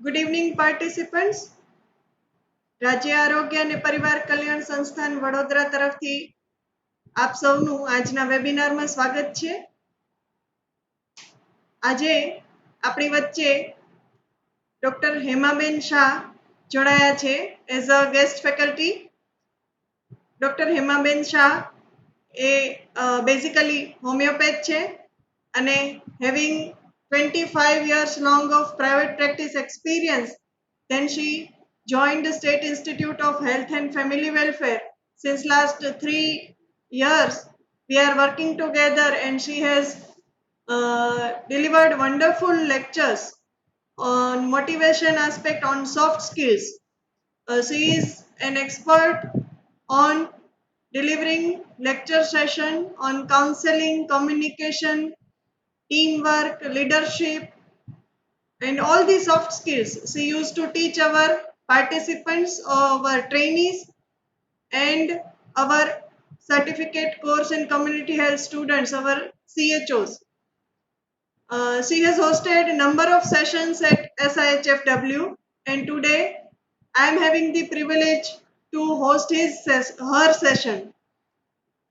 Good evening, participants. રાજ્ય આરોગ્ય અને પરિવાર કલ્યાણ સંસ્થાન વડોદરા તરફથી આપ સૌનું આજના વેબિનારમાં સ્વાગત છે. આજે આપણી વચ્ચે ડોક્ટર હેમાબેન શાહ જોડાયા છે as a guest faculty. Doctor Hemaben Shah A basically homeopath છે અને having 25 years long of private practice experience, then she joined the State Institute of Health and Family Welfare. Since last 3 years, we are working together and she has delivered wonderful lectures on motivation aspect on soft skills. She is an expert on delivering lecture session on counseling, communication, teamwork, leadership, and all the soft skills. She used to teach our participants, our trainees, and our certificate course and community health students, our CHOs. She has hosted a number of sessions at SIHFW, and today I am having the privilege to host her session.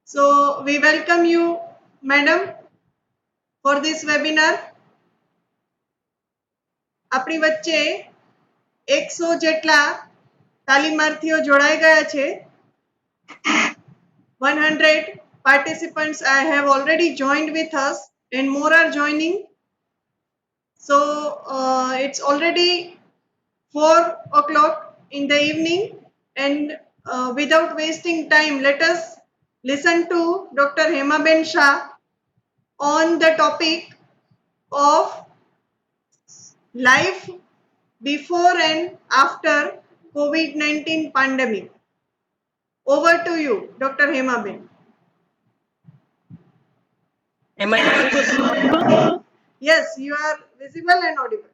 So we welcome you, madam, for this webinar. આપણી વચ્ચે 100 જેટલા તાલીમાર્થીઓ જોડાઈ ગયા છે. 100 participants have already joined with us and more are joining. So it's already 4 o'clock in the evening, and without wasting time, let us listen to Dr. Hemaben Shah on the topic of life before and after COVID-19 pandemic. Over to you, Dr. Hemaben. Am I audible? Yes, you are visible and audible.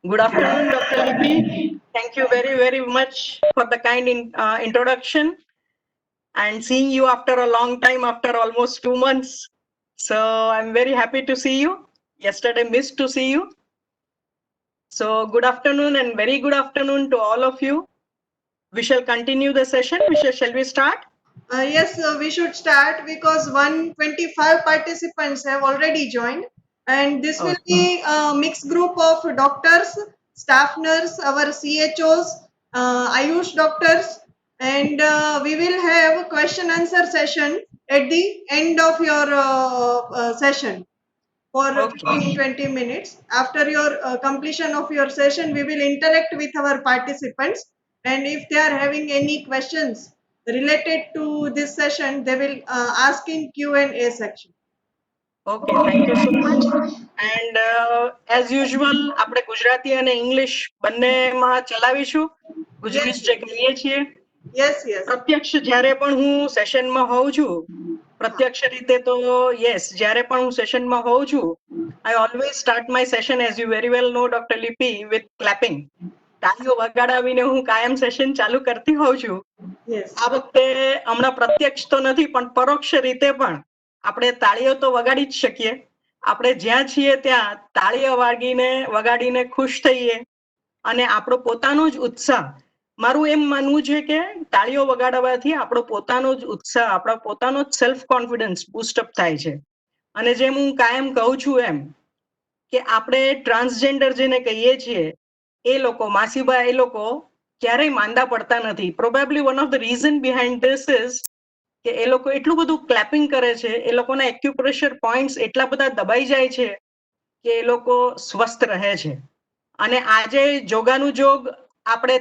Good afternoon, Dr. Lipi. Thank you very, very much for the kind introduction and seeing you after a long time, after almost 2 months. So I'm very happy to see you. Yesterday missed to see you. So good afternoon and very good afternoon to all of you. We shall continue the session. Shall we start? Yes, we should start because 125 participants have already joined, and this will be a mixed group of doctors, staff nurse, our CHOs, Ayush doctors, and we will have a question answer session at the end of your session for 15-20 minutes. After your completion of your session, we will interact with our participants, and if they are having any questions related to this session, they will ask in Q&A section. Okay, thank you so much. And as usual, આપણે ગુજરાતી અને English બંનેમાં ચલાવીશું. ગુજરીશ જે કહીએ છીએ. Yes, yes. પ્રત્યક્ષ જ્યારે પણ હું સેશનમાં હોઉં છું, પ્રત્યક્ષ રીતે તો yes, જ્યારે પણ હું સેશનમાં હોઉં છું, I always start my session, as you very well know, Dr. Lipi, with clapping. તાળીઓ વગાડાવીને હું કાયમ સેશન ચાલુ કરતી હોઉં છું. આ વખતે હમણાં પ્રત્યક્ષ તો નથી પણ પરોક્ષ રીતે પણ આપણે તાળીઓ તો વગાડી જ શકીએ. આપણે જ્યાં છીએ ત્યાં તાળીઓ વગાડીને ખુશ થઈએ અને આપણો પોતાનો જ ઉત્સાહ, મારું એમ માનવું છે કે તાળીઓ વગાડવાથી આપણો પોતાનો જ ઉત્સાહ, આપણો પોતાનો જ સેલ્ફ કોન્ફિડન્સ બૂસ્ટ અપ થાય છે. અને જેમ હું કાયમ કહું છું એમ કે આપણે ટ્રાન્સજેન્ડર જેને કહીએ છીએ એ લોકો, માસીબા, એ લોકો ક્યારેય માંદા પડતા નથી. Probably one of the reason behind this is કે એ લોકો એટલું બધું ક્લેપિંગ કરે છે, એ લોકોના એક્યુપ્રેશર પોઈન્ટ્સ એટલા બધા દબાઈ જાય છે કે એ લોકો સ્વસ્થ રહે છે. અને આજે જોગાનું જોગ આપણે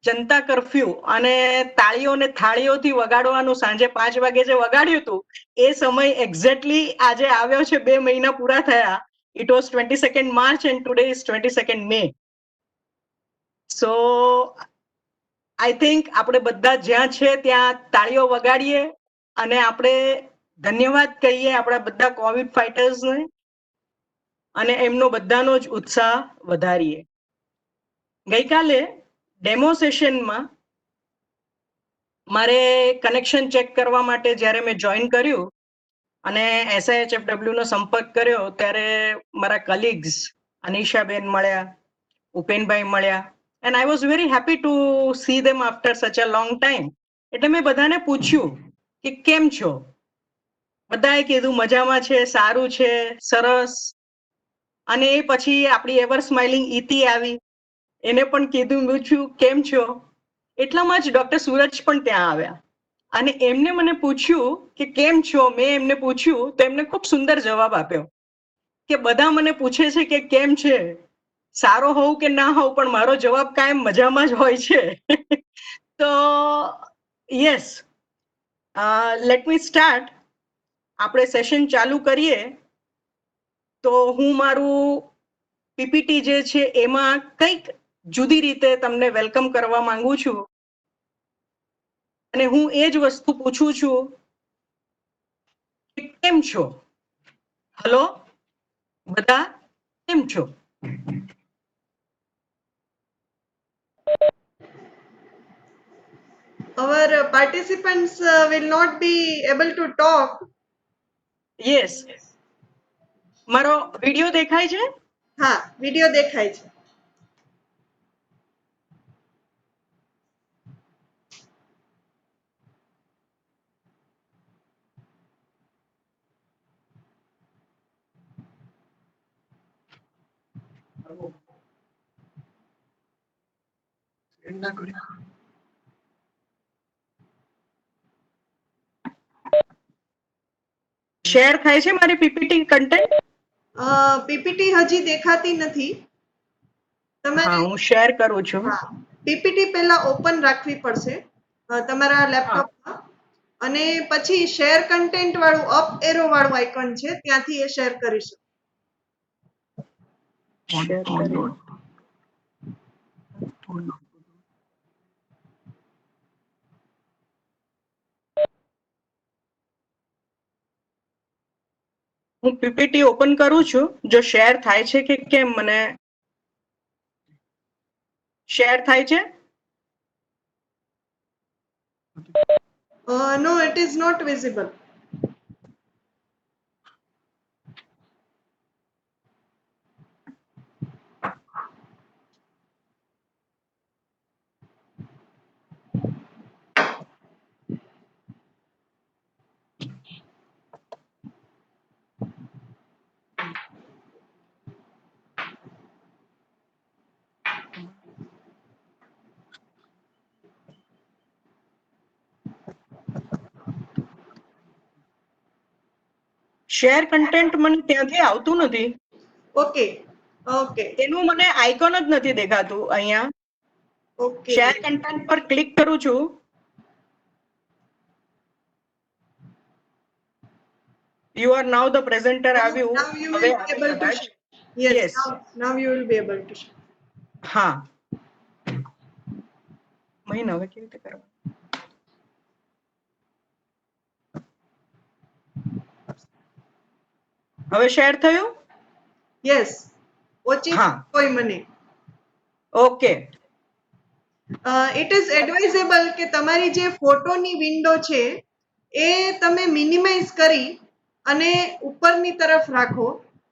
જનતા કર્ફ્યુ અને તાળીઓ ને થાળીઓથી વગાડવાનું સાંજે 5 વાગે જે વગાડ્યું હતું એ સમય એક્ઝેક્ટલી આજે આવ્યો છે. 2 મહિના પૂરા થયા. It was 22nd March and today is 22nd May. So I think આપણે બધા જ્યાં છે ત્યાં તાળીઓ વગાડીએ અને આપણે ધન્યવાદ કહીએ આપણા બધા કોવિડ ફાઇટર્સને અને એમનો બધાનો જ ઉત્સાહ વધારીએ. ગઈકાલે ડેમો સેશનમાં મારે કનેક્શન ચેક કરવા માટે જ્યારે મેં જોઈન કર્યું અને SIHFW નો સંપર્ક કર્યો ત્યારે મારા કલીગ્સ અનિશાબેન મળ્યા, ઉપેનભાઈ મળ્યા and I was very happy to see them after such a long time. એટલે મેં બધાને પૂછ્યું કે કેમ છો? બધાએ કીધું મજામાં છે, સારું છે, સરસ. અને એ પછી આપણી એવર સ્માઇલિંગ ઈતિ આવી, એને પણ કીધું પૂછ્યું કેમ છો? એટલામાં જ ડોક્ટર સૂરજ પણ ત્યાં આવ્યા અને એમને મને પૂછ્યું કે કેમ છો? મેં એમને પૂછ્યું તો એમને ખૂબ સુંદર જવાબ આપ્યો કે બધા મને પૂછે છે કે કેમ છે, સારો હોઉં કે ના હોઉં, પણ મારો જવાબ કાયમ મજામાં જ હોય છે. તો યસ, લેટ મી સ્ટાર્ટ. આપણે સેશન ચાલુ કરીએ. તો હું મારું પીપીટી જે છે એમાં કંઈક જુદી રીતે તમને વેલકમ કરવા માંગુ છું અને હું એ જ વસ્તુ પૂછું છું કે કેમ છો? હલો, બધા કેમ છો? Our participants will not be able to talk. Yes, મારો વિડિયો દેખાય છે? હા, વિડિયો દેખાય છે. શેર થાય છે મારી પીપીટી કન્ટેન્ટ? પીપીટી હજી દેખાતી નથી. હા, તમારે હું શેર કરું છું. હા, પીપીટી પહેલા ઓપન રાખવી પડશે તમારા લેપટોપમાં અને પછી શેર કન્ટેન્ટ વાળું અપ એરો વાળું આઇકન છે, ત્યાંથી એ શેર કરી શકો. શેર કર્યું. હું પીપીટી ઓપન કરું છું. જો શેર થાય છે કે કેમ મને શેર થાય છે? No, it is not visible. Share content મને ત્યાંથી આવતું નથી. ઓકે, ઓકે, એનું મને આઇકોન જ નથી દેખાતું અહીંયા. ઓકે. શેર કન્ટેન્ટ પર ક્લિક કરું છું. You are now the presenter આવ્યું. Now you હવે will be આવ્યું able to કદાચ. share. Yes, yes, now you will be able to share. હા. મહિના હવે કેવી રીતે કરવાનું? હવે શેર થયું? Yes, ઓછી હા, કોઈ મને. ઓકે. ઇટ ઇઝ એડવાઇઝેબલ કે તમારી જે ફોટોની વિન્ડો છે એ તમે મિનિમાઇઝ કરી અને ઉપરની તરફ રાખો,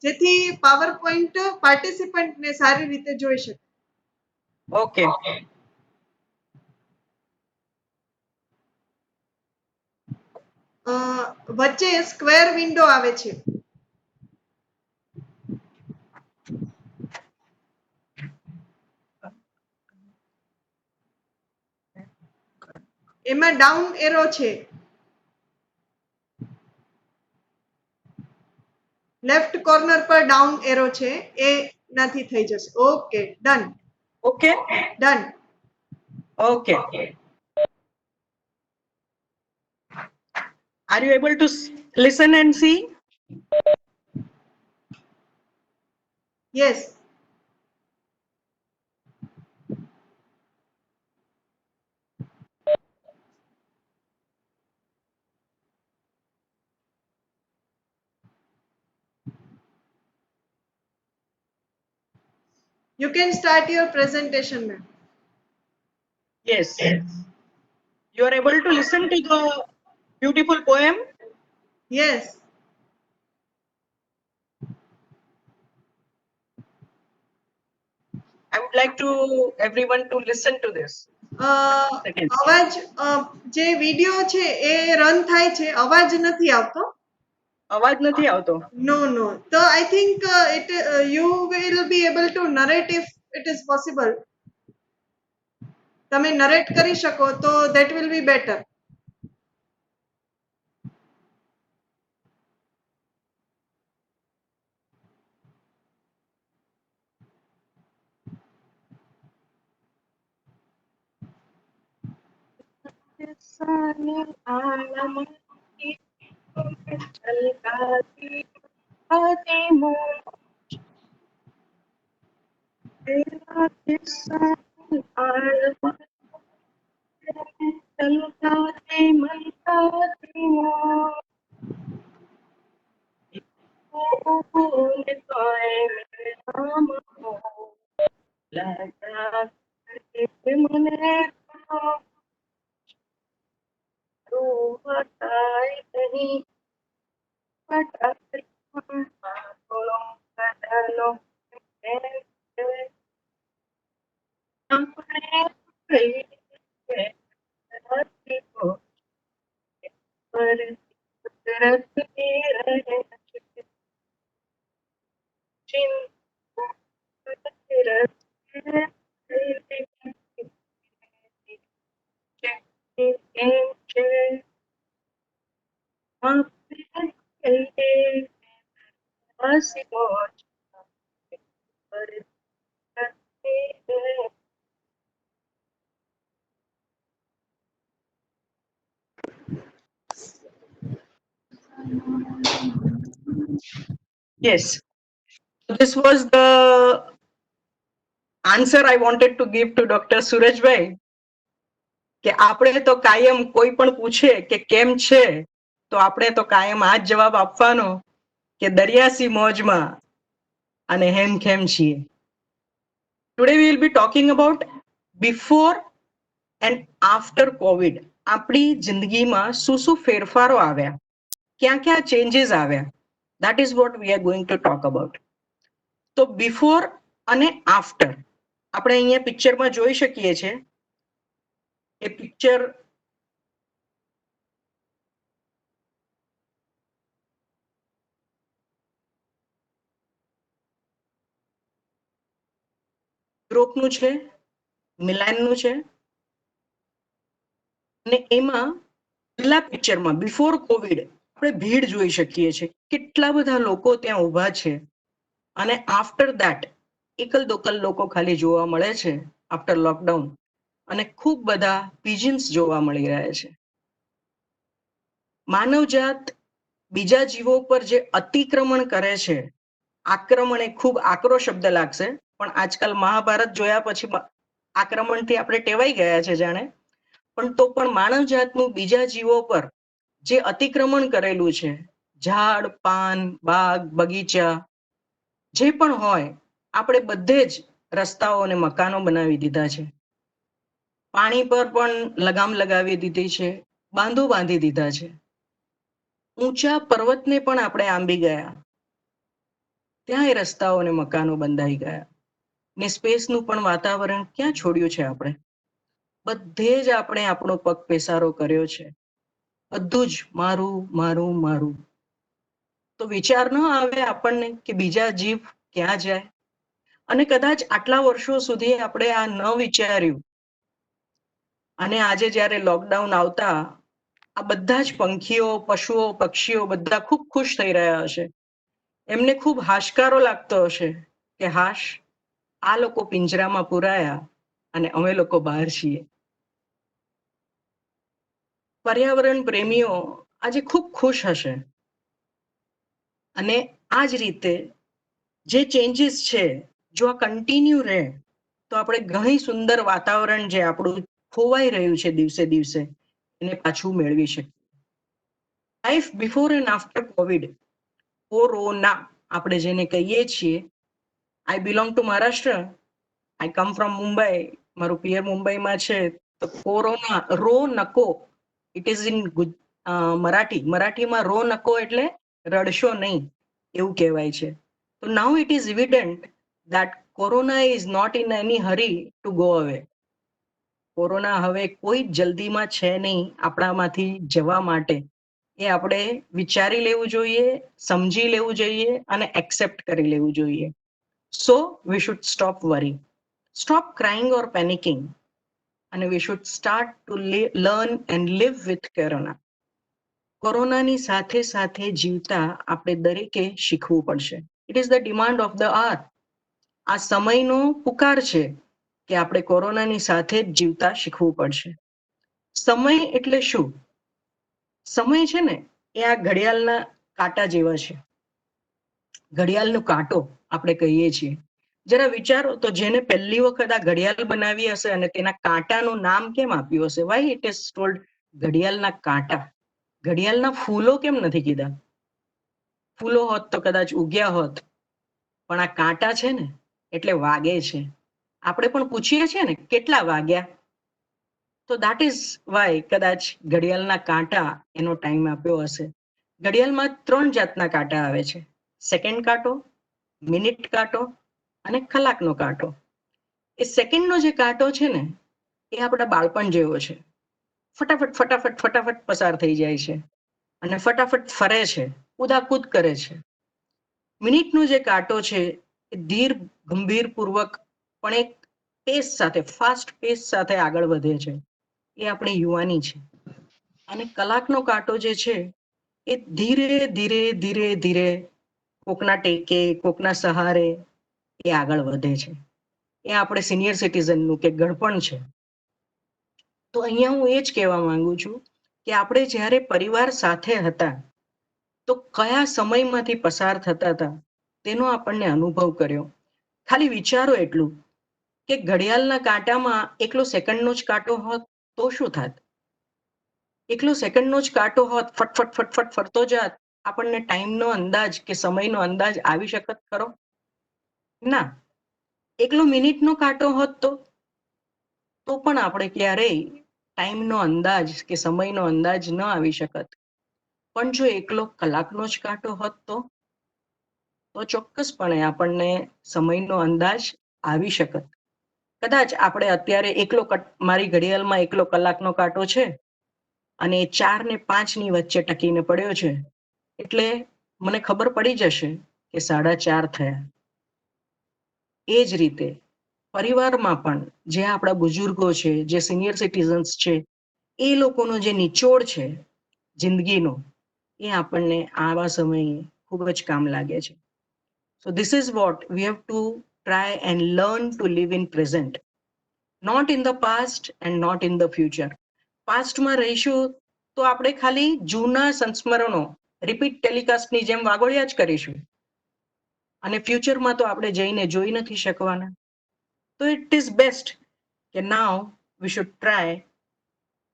જેથી પાવર પોઈન્ટ પાર્ટિસિપન્ટને સારી રીતે જોઈ શકે. ઓકે. વચ્ચે સ્ક્વેર વિન્ડો આવે છે. એમાં ડાઉન એરો છે. લેફ્ટ કોર્નર પર ડાઉન એરો છે, એ નાથી થઈ જશે. Okay, done. Okay, done. Okay. Are you able to listen and see? Yes. You can start your presentation, ma'am. Yes. You are able to listen to the beautiful poem? Yes. I would like to everyone to listen to this. Second. અવાજ જે video છે એ run થાય છે, અવાજ નથી આવતો. અવાજ નથી આવતો. No, no. So I think you will be able to narrate if it is possible. તમે નરેટ કરી શકો તો that will be better. Yes. This was the answer I wanted to give to Dr. Surajbhai. કે આપણે તો કાયમ કોઈ પણ પૂછે કે કેમ છે તો આપણે તો કાયમ આ જ જવાબ આપવાનો કે દરિયાસી મોજમાં અને હેમખેમ છીએ. Today we will be talking about before and after Covid. આપણી જિંદગીમાં શું શું ફેરફારો આવ્યા, ક્યાં ક્યાં ચેન્જીસ આવ્યા, that is what we are going to talk about. તો બિફોર અને આફ્ટર આપણે અહીંયા પિક્ચરમાં જોઈ શકીએ છીએ. એ પિક્ચર યુરોપનું છે, મિલાનનું છે અને એમાં પહેલા પિક્ચરમાં બિફોર કોવિડ આપણે ભીડ જોઈ શકીએ છીએ, કેટલા બધા લોકો ત્યાં ઊભા છે. અને આફ્ટર ધેટ એકલ દોકલ લોકો ખાલી જોવા મળે છે આફ્ટર લોકડાઉન, અને ખૂબ બધા પિજન્સ જોવા મળી રહ્યા છે. માનવજાત બીજા જીવો પર જે અતિક્રમણ કરે છે, આક્રમણ એ ખૂબ આકરો શબ્દ લાગશે, પણ આજકાલ મહાભારત જોયા પછી આક્રમણથી આપણે ટેવાઈ ગયા છે જાણે, પણ તો પણ માનવજાતનું બીજા જીવો પર જે અતિક્રમણ કરેલું છે, ઝાડ પાન બાગ બગીચા જે પણ હોય, આપણે બધે જ રસ્તાઓ અને મકાનો બનાવી દીધા છે. પાણી પર પણ લગામ લગાવી દીધી છે, બાંધો બાંધી દીધા છે. ઊંચા પર્વતને પણ આપણે આંબી ગયા, ત્યાં એ રસ્તાઓ અને મકાનો બંધાઈ ગયા. ને સ્પેસનું પણ વાતાવરણ ક્યાં છોડ્યું છે આપણે? બધે જ આપણે આપણો પગ પેસારો કર્યો છે. બધું જ મારું મારું મારું. તો વિચાર ન આવે આપણને કે બીજા જીવ ક્યાં જાય? અને કદાચ આટલા વર્ષો સુધી આપણે આ ન વિચાર્યું, અને આજે જ્યારે લોકડાઉન આવતા આ બધા જ પંખીઓ પશુઓ પક્ષીઓ બધા ખૂબ ખુશ થઈ રહ્યા હશે. એમને ખૂબ હાશકારો લાગતો હશે કે હાશ, આ લોકો પિંજરામાં પુરાયા અને અમે લોકો બહાર છીએ. પર્યાવરણ પ્રેમીઓ આજે ખૂબ ખુશ હશે. અને આ જ રીતે જે ચેન્જીસ છે જો આ કન્ટિન્યુ રહે તો આપણે ઘણી સુંદર વાતાવરણ જે આપણું ખોવાઈ રહ્યું છે દિવસે દિવસે એને પાછું મેળવી શકીએ. Life before and after COVID, corona આપણે જેને કહીએ છીએ. I belong to Maharashtra, I come from Mumbai, મારું પિયર મુંબઈમાં છે. તો કોરોના રો નકો, ઇટ ઇઝ ઇન મરાઠીમાં રો નકો એટલે રડશો નહીં એવું કહેવાય છે. તો now it is evident that corona is not in any hurry to go away. Corona હવે કોઈ જ જલ્દીમાં છે નહીં આપણામાંથી જવા માટે. એ આપણે વિચારી લેવું જોઈએ, સમજી લેવું જોઈએ અને એક્સેપ્ટ કરી લેવું જોઈએ. So we should stop worry, stop crying or panicking, અને we should start to learn and live with corona. કોરોનાની સાથે સાથે જીવતા આપણે દરેકે શીખવું પડશે. It is the demand of the hour. આ સમયનો પુકાર છે કે આપણે કોરોનાની સાથે જ જીવતા શીખવું પડશે. સમય એટલે શું? સમય છે ને એ આ ઘડિયાળના કાંટા જેવા છે. ઘડિયાળનો કાંટો આપણે કહીએ છીએ. જરા વિચારો તો, જેને પહેલી વખત આ ઘડિયાળ બનાવી હશે અને તેના કાંટાનું નામ કેમ આપ્યું હશે? વાય ઇટ ઇઝ ટોલ્ડ ઘડિયાળના કાંટા? ઘડિયાળના ફૂલો કેમ નથી કીધા? ફૂલો હોત તો કદાચ ઉગ્યા હોત, પણ આ કાંટા છે ને એટલે વાગે છે. આપણે પણ પૂછીએ છીએ ને કેટલા વાગ્યા? તો દેટ ઇઝ વાય કદાચ ઘડિયાળના કાંટા એનો ટાઈમ આપ્યો હશે. ઘડિયાળમાં 3 જાતના કાંટા આવે છે: સેકન્ડ કાંટો, મિનિટ કાંટો અને કલાકનો કાંટો. એ સેકન્ડનો જે કાંટો છે ને એ આપણા બાળપણ જેવો છે. ફટાફટ ફટાફટ ફટાફટ પસાર થઈ જાય છે અને ફટાફટ ફરે છે, કૂદાકૂદ કરે છે. મિનિટનો જે કાંટો છે એ ધીર ગંભીરપૂર્વક પણ એક પેસ સાથે, ફાસ્ટ પેસ સાથે આગળ વધે છે. એ આપણી યુવાની છે. અને કલાકનો કાંટો જે છે એ ધીરે ધીરે ધીરે ધીરે કોકના ટેકે, કોકના સહારે એ આગળ વધે છે. એ આપણે સિનિયર સિટીઝનનું કે ગળપણ છે. તો અહીંયા હું એ જ કહેવા માંગુ છું કે આપણે જ્યારે પરિવાર સાથે હતા તો કયા સમયમાંથી પસાર થતા હતા તેનો આપણને અનુભવ કર્યો. ખાલી વિચારો એટલું કે ઘડિયાળના કાંટામાં એકલો સેકન્ડનો જ કાંટો હોત તો શું થાત? એકલો સેકન્ડનો જ કાંટો હોત, ફટફટ ફટફટ ફરતો જાત, આપણને ટાઈમનો અંદાજ કે સમયનો અંદાજ આવી શકત ખરો? ના. એકલો મિનિટનો કાંટો હોત તો પણ આપણે ક્યારેય ટાઈમનો અંદાજ કે સમયનો અંદાજ ન આવી શકત. પણ જો એકલો કલાકનો જ કાંટો હોત તો ચોક્કસપણે આપણને સમયનો અંદાજ આવી શકત. કદાચ આપણે અત્યારે મારી ઘડિયાળમાં એકલો કલાકનો કાંટો છે અને 4 ને 5 ની વચ્ચે ટકીને પડ્યો છે, એટલે મને ખબર પડી જશે કે 4:30 થયા. એ જ રીતે પરિવારમાં પણ જે આપણા બુઝુર્ગો છે, જે સિનિયર સિટીઝન્સ છે, એ લોકોનો જે નિચોડ છે જિંદગીનો, એ આપણને આવા સમયે ખૂબ જ કામ લાગે છે. So this is what we have to try and learn to live in present, not in the past and not in the future. પાસ્ટમાં રહીશું તો આપણે ખાલી જૂના સંસ્મરણો રિપીટ ટેલિકાસ્ટની જેમ વાગોળ્યા જ કરીશું અને ફ્યુચરમાં તો આપણે જઈને જોઈ નથી શકવાના. તો ઇટ ઇઝ બેસ્ટ કે now we should try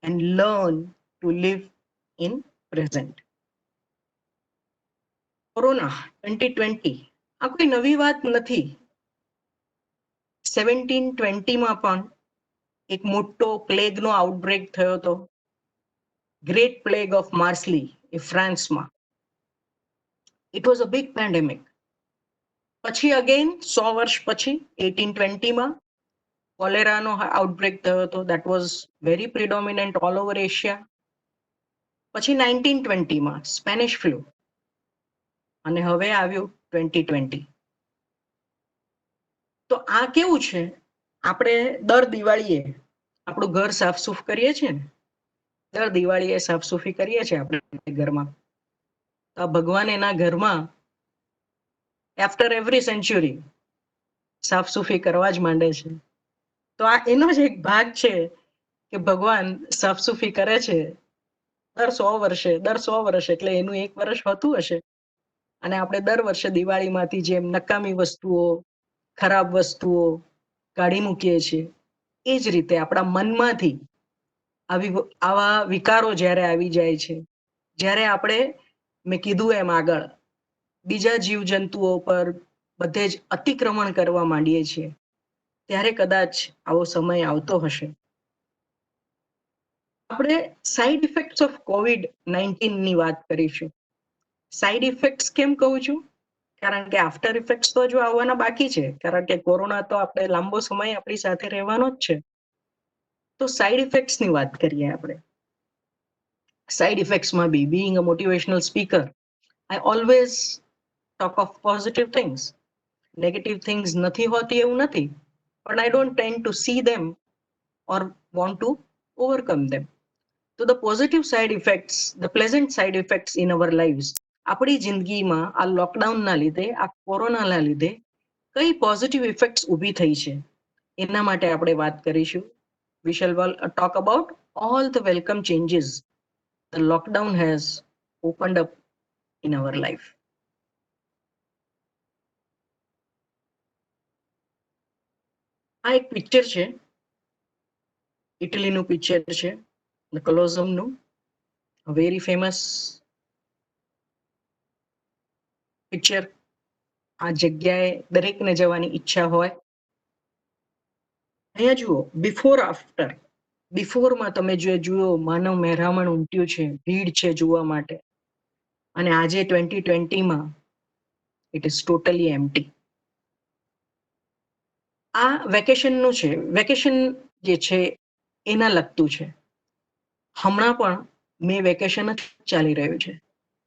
and learn to live in present. Corona 2020 આ કોઈ નવી વાત નથી. 1720માં પણ એક મોટો પ્લેગનો આઉટબ્રેક થયો હતો, ગ્રેટ પ્લેગ ઓફ માર્સલી એ ફ્રાન્સમાં. It was a big pandemic. પછી અગેન 100 વર્ષ પછી 1820માં કોલેરાનો આઉટબ્રેક થયો હતો. That was very predominant all over Asia. પછી 1920માં સ્પેનિશ ફ્લુ અને હવે આવ્યું 2020. તો આ કેવું છે, આપણે દર દિવાળીએ આપણું ઘર સાફસૂફ કરીએ છીએ ને, દર દિવાળીએ સાફસૂફી કરીએ છીએ આપણે ઘરમાં. તો ભગવાન એના ઘરમાં આફ્ટર એવરી સેન્ચુરી સાફસૂફી કરવા જ માંડે છે. તો આ એનો જ એક ભાગ છે કે ભગવાન સાફસૂફી કરે છે દર 100 વર્ષે, એટલે એનું 1 વર્ષ હોતું હશે. અને આપણે દર વર્ષે દિવાળીમાંથી જેમ નકામી વસ્તુઓ, ખરાબ વસ્તુઓ કાઢી મૂકીએ છીએ, એ જ રીતે આપણા મનમાંથી આવા વિકારો જ્યારે આવી જાય છે, જ્યારે આપણે, મેં કીધું એમ આગળ, બીજા જીવજંતુઓ પર બધે જ અતિક્રમણ કરવા માંડીએ છીએ, ત્યારે કદાચ આવો સમય આવતો હશે. આપણે સાઇડ ઇફેક્ટ્સ ઓફ COVID-19 ની વાત કરીશું. સાઇડ ઇફેક્ટ્સ કેમ કહું છું? કારણ કે આફ્ટર ઇફેક્ટ્સ તો હજુ આવવાના બાકી છે, કારણ કે કોરોના તો આપણે લાંબો સમય આપણી સાથે રહેવાનો જ છે. તો સાઇડ ઇફેક્ટ્સની વાત કરીએ આપણે. સાઇડ ઇફેક્ટ્સમાં be being a motivational speaker, I always talk of positive things. Negative things નથી હોતી એવું નથી, પણ I don't tend to see them or want to overcome them. તો the positive side effects, the pleasant side effects in our lives, આપણી જિંદગીમાં આ લોકડાઉનના લીધે, આ કોરોનાના લીધે કઈ પોઝિટિવ ઇફેક્ટ્સ ઊભી થઈ છે, એના માટે આપણે વાત કરીશું. We shall talk about all the welcome changes the lockdown has opened up in our life. આ એક પિક્ચર છે, ઇટલીનું પિક્ચર છે, ધ કોલોઝમનું, વેરી ફેમસ પિક્ચર. આ જગ્યાએ દરેકને જવાની ઈચ્છા હોય. અહીંયા જુઓ, બિફોર આફ્ટર. બિફોરમાં તમે જે જુઓ, માનવ મહેરામણ ઉમટ્યું છે, ભીડ છે જોવા માટે. અને આજે 2020માં ઇટ ઇઝ ટોટલી એમ્પ્ટી. આ વેકેશનનું છે. વેકેશન જે છે એના લગતું છે. હમણાં પણ મે વેકેશન જ ચાલી રહ્યું છે,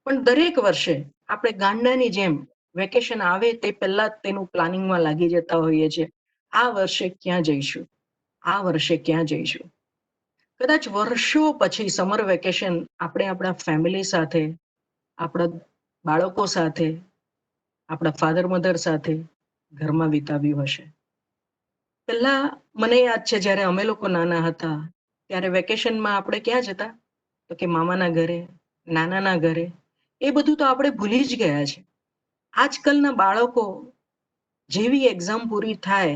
પણ દરેક વર્ષે આપણે ગાંડાની જેમ વેકેશન આવે તે પહેલા જ તેનું પ્લાનિંગમાં લાગી જતા હોઈએ છીએ. આ વર્ષે ક્યાં જઈશું, આ વર્ષે ક્યાં જઈશું. કદાચ વર્ષો પછી સમર વેકેશન આપણે આપણા ફેમિલી સાથે, આપણા બાળકો સાથે, આપણા ફાધર મધર સાથે ઘરમાં વિતાવ્યું હશે. પહેલા મને યાદ છે, જ્યારે અમે લોકો નાના હતા ત્યારે વેકેશનમાં આપણે ક્યાં જતા, તો કે મામાના ઘરે, નાનાના ઘરે. એ બધું તો આપણે ભૂલી જ ગયા છે. આજકાલના બાળકો જેવી એક્ઝામ પૂરી થાય,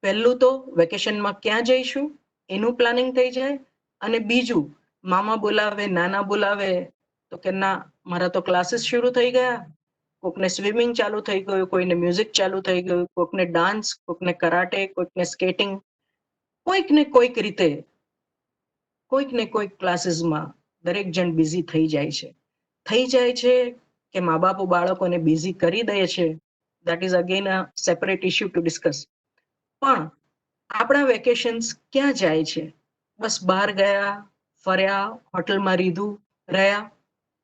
પહેલું તો વેકેશનમાં ક્યાં જઈશું એનું પ્લાનિંગ થઈ જાય, અને બીજું મામા બોલાવે, નાના બોલાવે તો કે ના, મારા તો ક્લાસીસ શરૂ થઈ ગયા. કોકને સ્વિમિંગ ચાલુ થઈ ગયું, કોઈને મ્યુઝિક ચાલુ થઈ ગયું, કોકને ડાન્સ, કોકને કરાટે, કોઈકને સ્કેટિંગ. કોઈક ને કોઈક રીતે, કોઈક ને કોઈક ક્લાસીસમાં દરેક જણ બિઝી થઈ જાય છે. કે મા બાપો બાળકોને બિઝી કરી દે છે, that is again a separate issue to discuss. પણ આપણા વેકેશન્સ ક્યાં જાય છે? બસ બહાર ગયા, ફર્યા, હોટલમાં રીધું, રહ્યા,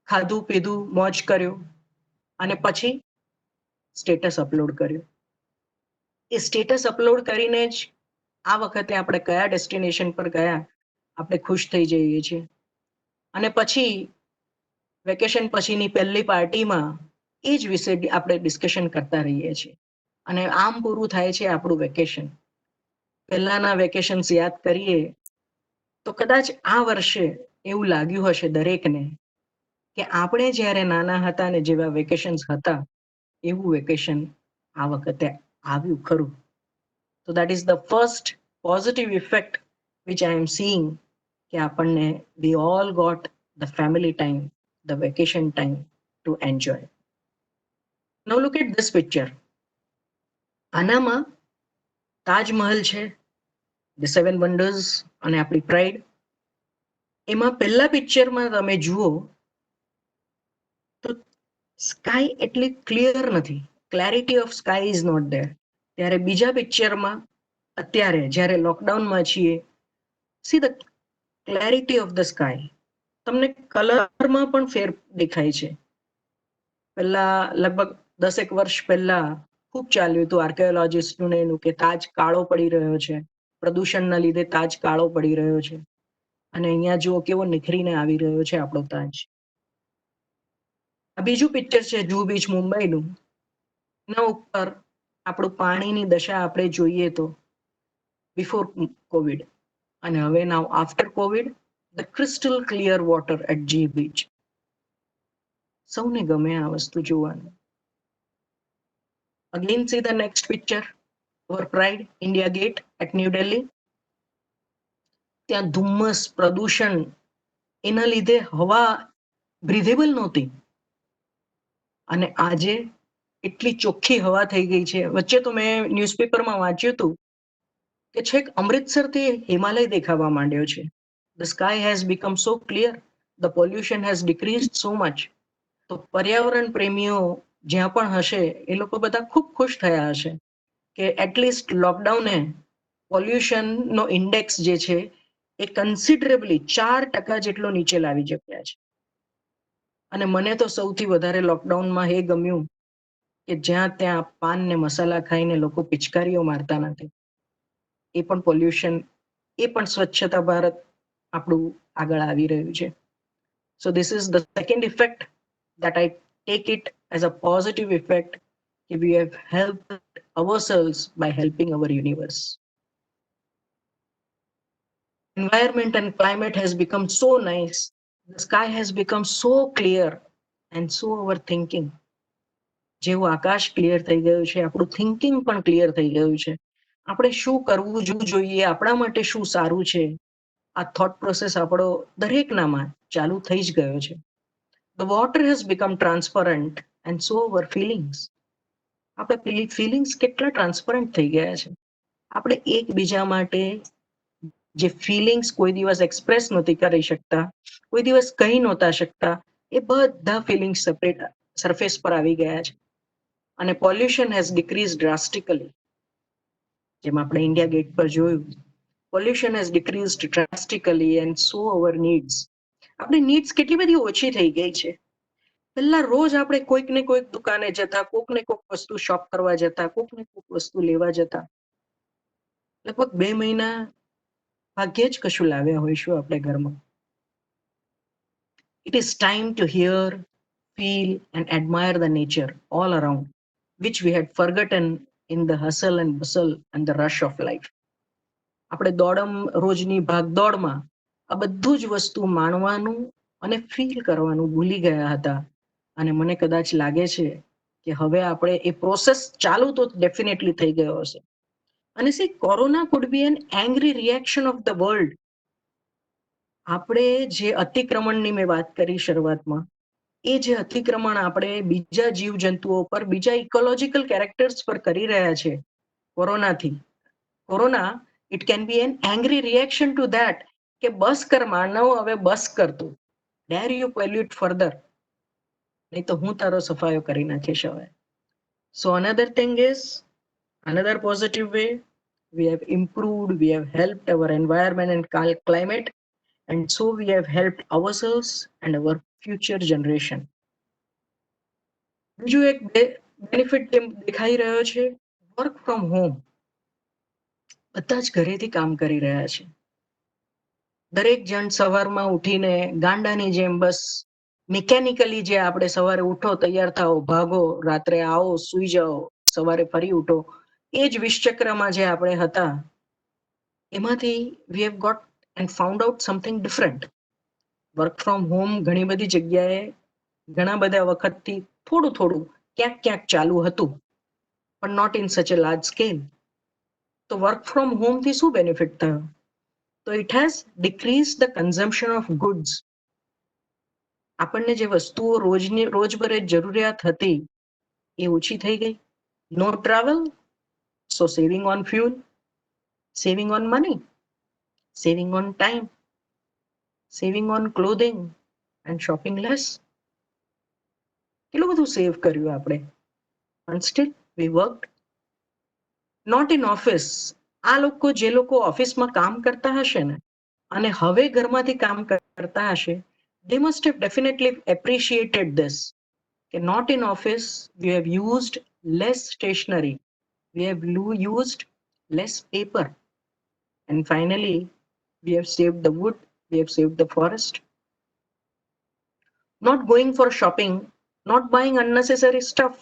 ખાધું પીધું, મોજ કર્યું, અને પછી સ્ટેટસ અપલોડ કર્યું. એ સ્ટેટસ અપલોડ કરીને જ આ વખતે આપણે કયા ડેસ્ટિનેશન પર ગયા આપણે ખુશ થઈ જઈએ છીએ. અને પછી વેકેશન પછીની પહેલી પાર્ટીમાં એ જ વિશે આપણે ડિસ્કશન કરતા રહીએ છીએ. અને આમ પૂરું થાય છે આપણું વેકેશન. પહેલાના વેકેશન્સ યાદ કરીએ તો કદાચ આ વર્ષે એવું લાગ્યું હશે દરેકને કે આપણે જ્યારે નાના હતા ને જેવા વેકેશન્સ હતા એવું વેકેશન આ વખતે આવ્યું ખરું. So that is the first positive effect which I am seeing, કે આપણને we all got the family time, the vacation time to enjoy. Now look at this picture. આનામાં Taj Mahal છે, the seven wonders અને આપણી pride. એમાં પહેલા પિક્ચરમાં તમે જુઓ તો સ્કાય એટલી ક્લિયર નથી, clarity of sky is not there. ત્યારે બીજા પિક્ચરમાં અત્યારે જ્યારે લોકડાઉનમાં છીએ, see the clarity of the sky. તમને કલરમાં પણ ફેર દેખાય છે. પહેલા લગભગ 10 વર્ષ પહેલા ખૂબ ચાલ્યું હતું આર્કિયોલોજિસ્ટનું ને એનું, કે તાજ કાળો પડી રહ્યો છે, પ્રદૂષણના લીધે તાજ કાળો પડી રહ્યો છે. અને અહીંયા જુઓ કેવો નિખરીને આવી રહ્યો છે આપણો તાજ. આ બીજું પિક્ચર છે જુહુ બીચ મુંબઈનું. એના ઉપર આપણું પાણીની દશા આપણે જોઈએ તો બિફોર કોવિડ અને હવે now after COVID, the crystal clear water at the beach. સૌને ગમે આ વસ્તુ જોવાનું. Again see the next picture, our pride, India Gate at New Delhi. ત્યાં ધુમ્મસ, પ્રદૂષણ, એના લીધે હવા બ્રીધેબલ નહોતી, અને આજે એટલી ચોખ્ખી હવા થઈ ગઈ છે. વચ્ચે તો મેં ન્યૂઝપેપરમાં વાંચ્યું હતું કે છેક અમૃતસરથી હિમાલય દેખાવા માંડ્યો છે. The sky has become so clear, the pollution has decreased so much. તો પર્યાવરણ પ્રેમીઓ જ્યાં પણ હશે એ લોકો બધા ખૂબ ખુશ થયા હશે કે એટલીસ્ટ લોકડાઉને પોલ્યુશનનો ઇન્ડેક્સ જે છે એ કન્સિડરેબલી 4% જેટલો નીચે લાવી શક્યા છે. અને મને તો સૌથી વધારે લોકડાઉનમાં એ ગમ્યું કે જ્યાં ત્યાં પાન ને મસાલા ખાઈને લોકો પિચકારીઓ મારતા નથી. એ પણ પોલ્યુશન, એ પણ સ્વચ્છતા ભારત આપણું આગળ આવી રહ્યું છે. So this is the second effect that I take it as a positive effect. We have helped ourselves by helping our universe. Environment and climate has become so nice. The sky has become so clear and so our thinking. જેવું આકાશ clear થઈ ગયું છે, આપણું thinking પણ clear થઈ ગયું છે. આપણે શું કરવું જોઈએ, આપણા માટે શું સારું છે, આ થોટ પ્રોસેસ આપણો દરેકનામાં ચાલુ થઈ જ ગયો છે. The water has become transparent and so our feelings. આપણે ફિલિંગ્સ કેટલા ટ્રાન્સપરન્ટ થઈ ગયા છે. આપણે એકબીજા માટે જે ફિલિંગ્સ કોઈ દિવસ એક્સપ્રેસ નહોતી કરી શકતા, કોઈ દિવસ કહી નહોતા શકતા, એ બધા ફિલિંગ્સ સેપરેટ સરફેસ પર આવી ગયા છે. અને પોલ્યુશન હેઝ ડિક્રીઝ ડ્રાસ્ટિકલી. જેમ આપણે ઇન્ડિયા ગેટ પર જોયું, pollution has decrease drastically and so our needs. આપણી નીડ્સ કેટલી બધી ઓછી થઈ ગઈ છે. પહેલા રોજ આપણે કોઈક ને કોઈક દુકાને જતા, કોઈક ને કોઈક વસ્તુ શોપ કરવા જતા, કોઈક ને કોઈક વસ્તુ લેવા જતા. લગભગ 2 મહિના ભાગ્યે જ કશું લાવ્યા હોઈશું આપણે ઘરમાં. It is time to hear, feel and admire the nature all around, which we had forgotten in the hustle and bustle and the rush of life. આપણે દોડમ રોજની ભાગદોડમાં આ બધું જ વસ્તુ માણવાનું અને ફીલ કરવાનું ભૂલી ગયા હતા. અને મને કદાચ લાગે છે કે હવે આપણે એ પ્રોસેસ ચાલુ તો ડેફિનેટલી થઈ ગયો હશે. અને see corona could be an angry reaction of the world. આપણે જે અતિક્રમણની મેં વાત કરી શરૂઆતમાં, એ જે અતિક્રમણ આપણે બીજા જીવજંતુઓ પર, બીજા ઇકોલોજીકલ કેરેક્ટર્સ પર કરી રહ્યા છે કોરોનાથી, corona it can be an angry reaction to that કે બસ કર માનવ, હવે બસ કરતું, ડેર યુ પોલ્યુટ ફર્ધર, નહીં તો હું તારો સફાયો કરી નાખીશ હવે. So another thing is, another positive way, we have improved, we have helped our environment and climate, and so we have helped ourselves and our future generation. બીજું એક બેનિફિટ દેખાઈ રહ્યો છે, વર્ક ફ્રોમ હોમ. બધા જ ઘરેથી કામ કરી રહ્યા છે. દરેક જણ સવારમાં ઉઠીને ગાંડાની જેમ બસ મિકેનિકલી જે આપણે સવારે ઉઠો, તૈયાર થાઓ, ભાગો, રાત્રે આવો, સૂઈ જાઓ, સવારે ફરી ઉઠો, એ જ વિષચક્રમાં જે આપણે હતા, એમાંથી we have got and found out something different. Work from home ઘણી બધી જગ્યાએ ઘણા બધા વખતથી થોડું થોડું ક્યાંક ક્યાંક ચાલુ હતું, પણ not in such a large scale. તો વર્ક ફ્રોમ હોમથી શું બેનિફિટ થયો? તો it has decrease the consumption of goods. આપણને જે વસ્તુઓ રોજબરોજ જરૂરિયાત હતી એ ઓછી થઈ ગઈ. No travel, so saving on fuel, saving on money, saving on time, saving on clothing and shopping less. કેટલું બધું સેવ કર્યું આપણે. પણ still we worked. Not in office. આ લોકો જે લોકો ઓફિસમાં કામ કરતા હશે ને અને હવે ઘરમાંથી કામ કરતા હશે, they must have definitely appreciated this. કે not in office, we have used less stationery, we have used less paper, and finally we have saved the wood, we have saved the forest. Not going for shopping, not buying unnecessary stuff.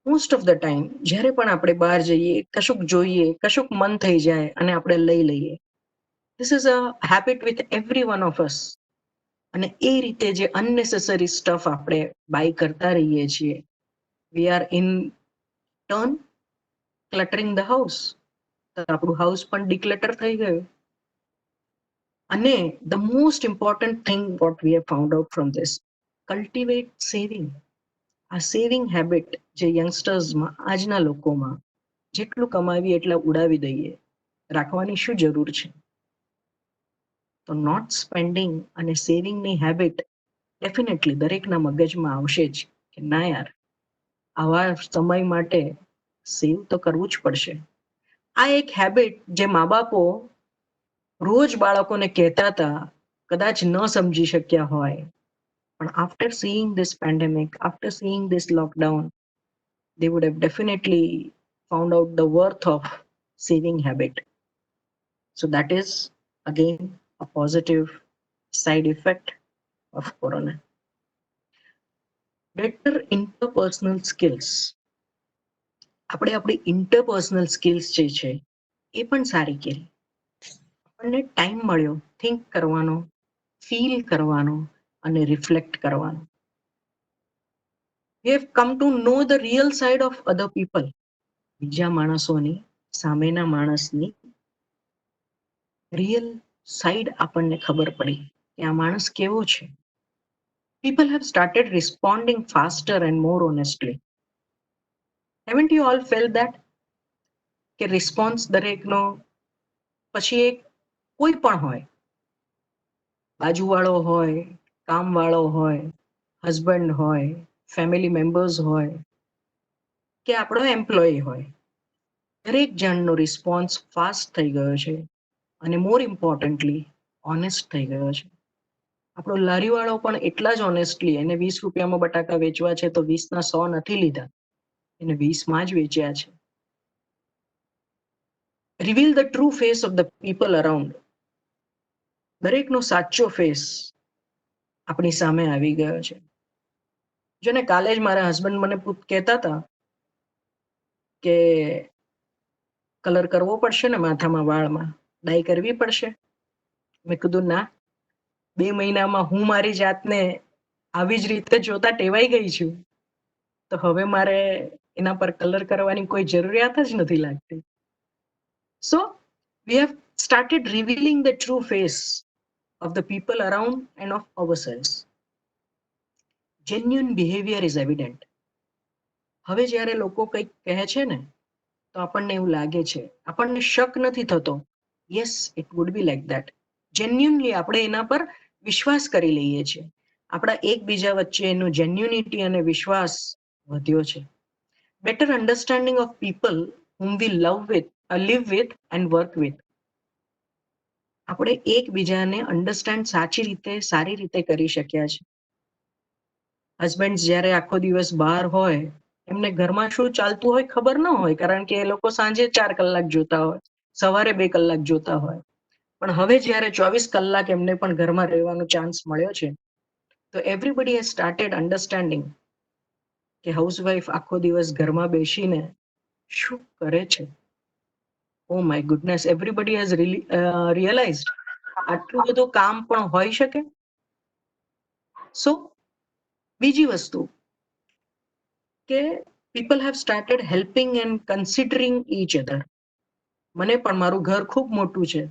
Most of the time જ્યારે પણ આપણે બહાર જઈએ, કશુંક જોઈએ, કશુંક મન થઈ જાય અને આપણે લઈ લઈએ. This is a habit with every one of us. અને એ રીતે જે અનનેસેસરી સ્ટફ આપણે બાય કરતા રહીએ છીએ, we are in turn cluttering the house. તો આપણું હાઉસ પણ ડિક્લટર થઈ ગયું. અને the most important thing what we have found out from this, cultivate saving. આ સેવિંગ હેબિટ જે યંગસ્ટર્સમાં, આજના લોકોમાં, જેટલું કમાવીએ એટલા ઉડાવી દઈએ, રાખવાની શું જરૂર છે? તો નોટ સ્પેન્ડિંગ અને સેવિંગની હેબિટ ડેફિનેટલી દરેકના મગજમાં આવશે જ કે ના યાર, આવા સમય માટે સેવ તો કરવું જ પડશે. આ એક હેબિટ જે મા બાપો રોજ બાળકોને કહેતા હતા, કદાચ ન સમજી શક્યા હોય, પણ after seeing this pandemic, after seeing this lockdown, they would have definitely found out the worth of saving habit. So that is again a positive side effect of corona. Better interpersonal skills. આપણે આપણી interpersonal skills જે છે એ પણ સારી કરી. આપણને time મળ્યો think કરવાનો, ફીલ કરવાનો અને રિફ્લેક્ટ કરવાનો. We have come to know the real side of other people. બીજા માણસોની, સામેના માણસની રિયલ સાઈડ આપણને ખબર પડી કે આ માણસ કેવો છે. People have started responding faster and more honestly. Haven't you all felt that? કે રિસ્પોન્સ દરેકનો પછી એક કોઈ પણ હોય, બાજુવાળો હોય, કામવાળો હોય, હસબન્ડ હોય, ફેમિલી મેમ્બર્સ હોય કે આપણો એમ્પ્લોય હોય, દરેક જણનો રિસ્પોન્સ ફાસ્ટ થઈ ગયો છે અને મોર ઇમ્પોર્ટન્ટલી ઓનેસ્ટ થઈ ગયો છે. આપણો લારીવાળો પણ એટલા જ ઓનેસ્ટલી, એને 20 રૂપિયામાં બટાકા વેચવા છે તો 20ના 100 નથી લીધા, એને 20માં જ વેચ્યા છે. Reveal the true face of the people around. દરેકનો સાચો ફેસ આપણી સામે આવી ગયો છે. જો ને કાલે જ મારા હસબન્ડ મને કહેતા હતા કે કલર કરવો પડશે ને માથામાં, વાળમાં ડાઈ કરવી પડશે. મેં કીધું ના, 2 મહિનામાં હું મારી જાતને આવી જ રીતે જોતા ટેવાઈ ગઈ છું, તો હવે મારે એના પર કલર કરવાની કોઈ જરૂરિયાત જ નથી લાગતી. સો we have started revealing the true face of the people around and of ourselves. Genuine behavior is evident. હવે જ્યારે લોકો કંઈક કહે છે ને તો આપણને એવું લાગે છે, આપણને શક નથી થતો, yes it would be like that. Genuinely આપણે એના પર વિશ્વાસ કરી લઈએ છીએ. આપણા એકબીજા વચ્ચે એનું જેન્યુનિટી અને વિશ્વાસ વધ્યો છે. Better understanding of people whom we live with and work with. આપણે એકબીજાને અન્ડરસ્ટેન્ડ સારી રીતે કરી શક્યા છે. હસબન્ડ જ્યારે આખો દિવસ બહાર હોય, એમને ઘરમાં શું ચાલતું હોય ખબર ન હોય, કારણ કે એ લોકો સાંજે 4 કલાક જોતા હોય, સવારે 2 કલાક જોતા હોય. પણ હવે જ્યારે 24 કલાક એમને પણ ઘરમાં રહેવાનો ચાન્સ મળ્યો છે, તો એવરીબડી હેઝ સ્ટાર્ટેડ અન્ડરસ્ટેન્ડિંગ કે હાઉસવાઈફ આખો દિવસ ઘરમાં બેસીને શું કરે છે. Oh my goodness, everybody has realised આટલું બધું કામ પણ હોઈ શકે. સો બીજી વસ્તુ કે people have started helping and considering each other. મને પણ મારું ઘર ખૂબ મોટું છે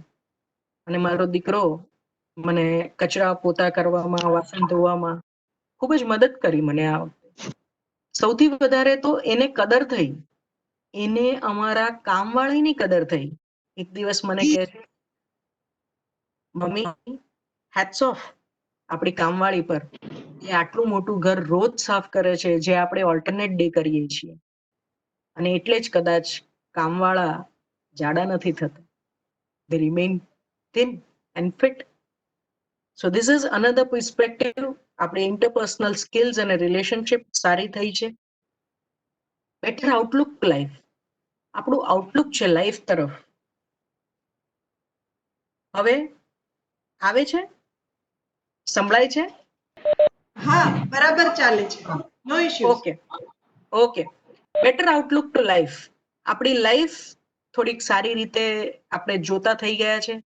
અને મારો દીકરો મને કચરા પોતા કરવામાં, વાસણ ધોવામાં ખૂબ જ મદદ કરી મને આ વખતે. સૌથી વધારે તો એને કદર થઈ, એને અમારા કામવાળીની કદર થઈ. એક દિવસ મને કહે છે, મમ્મી હેટ્સ ઓફ આપણી કામવાળી પર, એ આટલું મોટું ઘર રોજ સાફ કરે છે જે આપણે ઓલ્ટરનેટ ડે કરીએ છીએ, અને એટલે જ કદાચ કામવાળા જાડા નથી થતા, they remain thin and fit. So this is another perspective. આપણી ઇન્ટરપર્સનલ સ્કિલ્સ અને રિલેશનશિપ સારી થઈ છે. બેટર આઉટલુક લાઈફ, આપણું આઉટલુક છે લાઈફ તરફ. હવે આવે છે, સંભળાય છે? હા, બરાબર ચાલે છે, no issues. Okay. Better outlook to life. આપણી લાઈફ થોડીક સારી રીતે આપણે જોતા થઈ ગયા છે.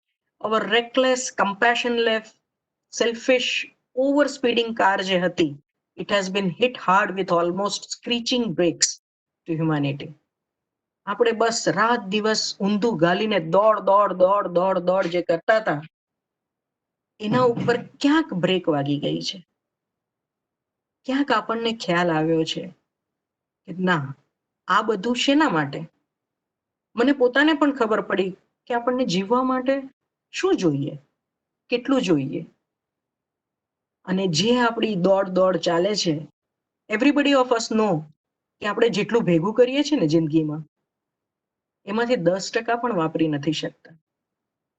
Our reckless, compassionless, selfish, over speeding car જે હતી, it has been hit hard with almost screeching brakes to humanity. આપણે બસ રાત દિવસ ઊંધું ગાલીને દોડ જે કરતા હતા, એના ઉપર ક્યાંક બ્રેક વાગી ગઈ છે. ક્યાંક આપણને ખ્યાલ આવ્યો છે કે ના, આ બધું શેના માટે? મને પોતાને પણ ખબર પડી કે આપણને જીવવા માટે શું જોઈએ, કેટલું જોઈએ. અને જે આપણી દોડ ચાલે છે, એવરીબડી ઓફ અસ નો કે આપણે જેટલું ભેગું કરીએ છીએ ને જિંદગીમાં એમાંથી 10% પણ વાપરી નથી શકતા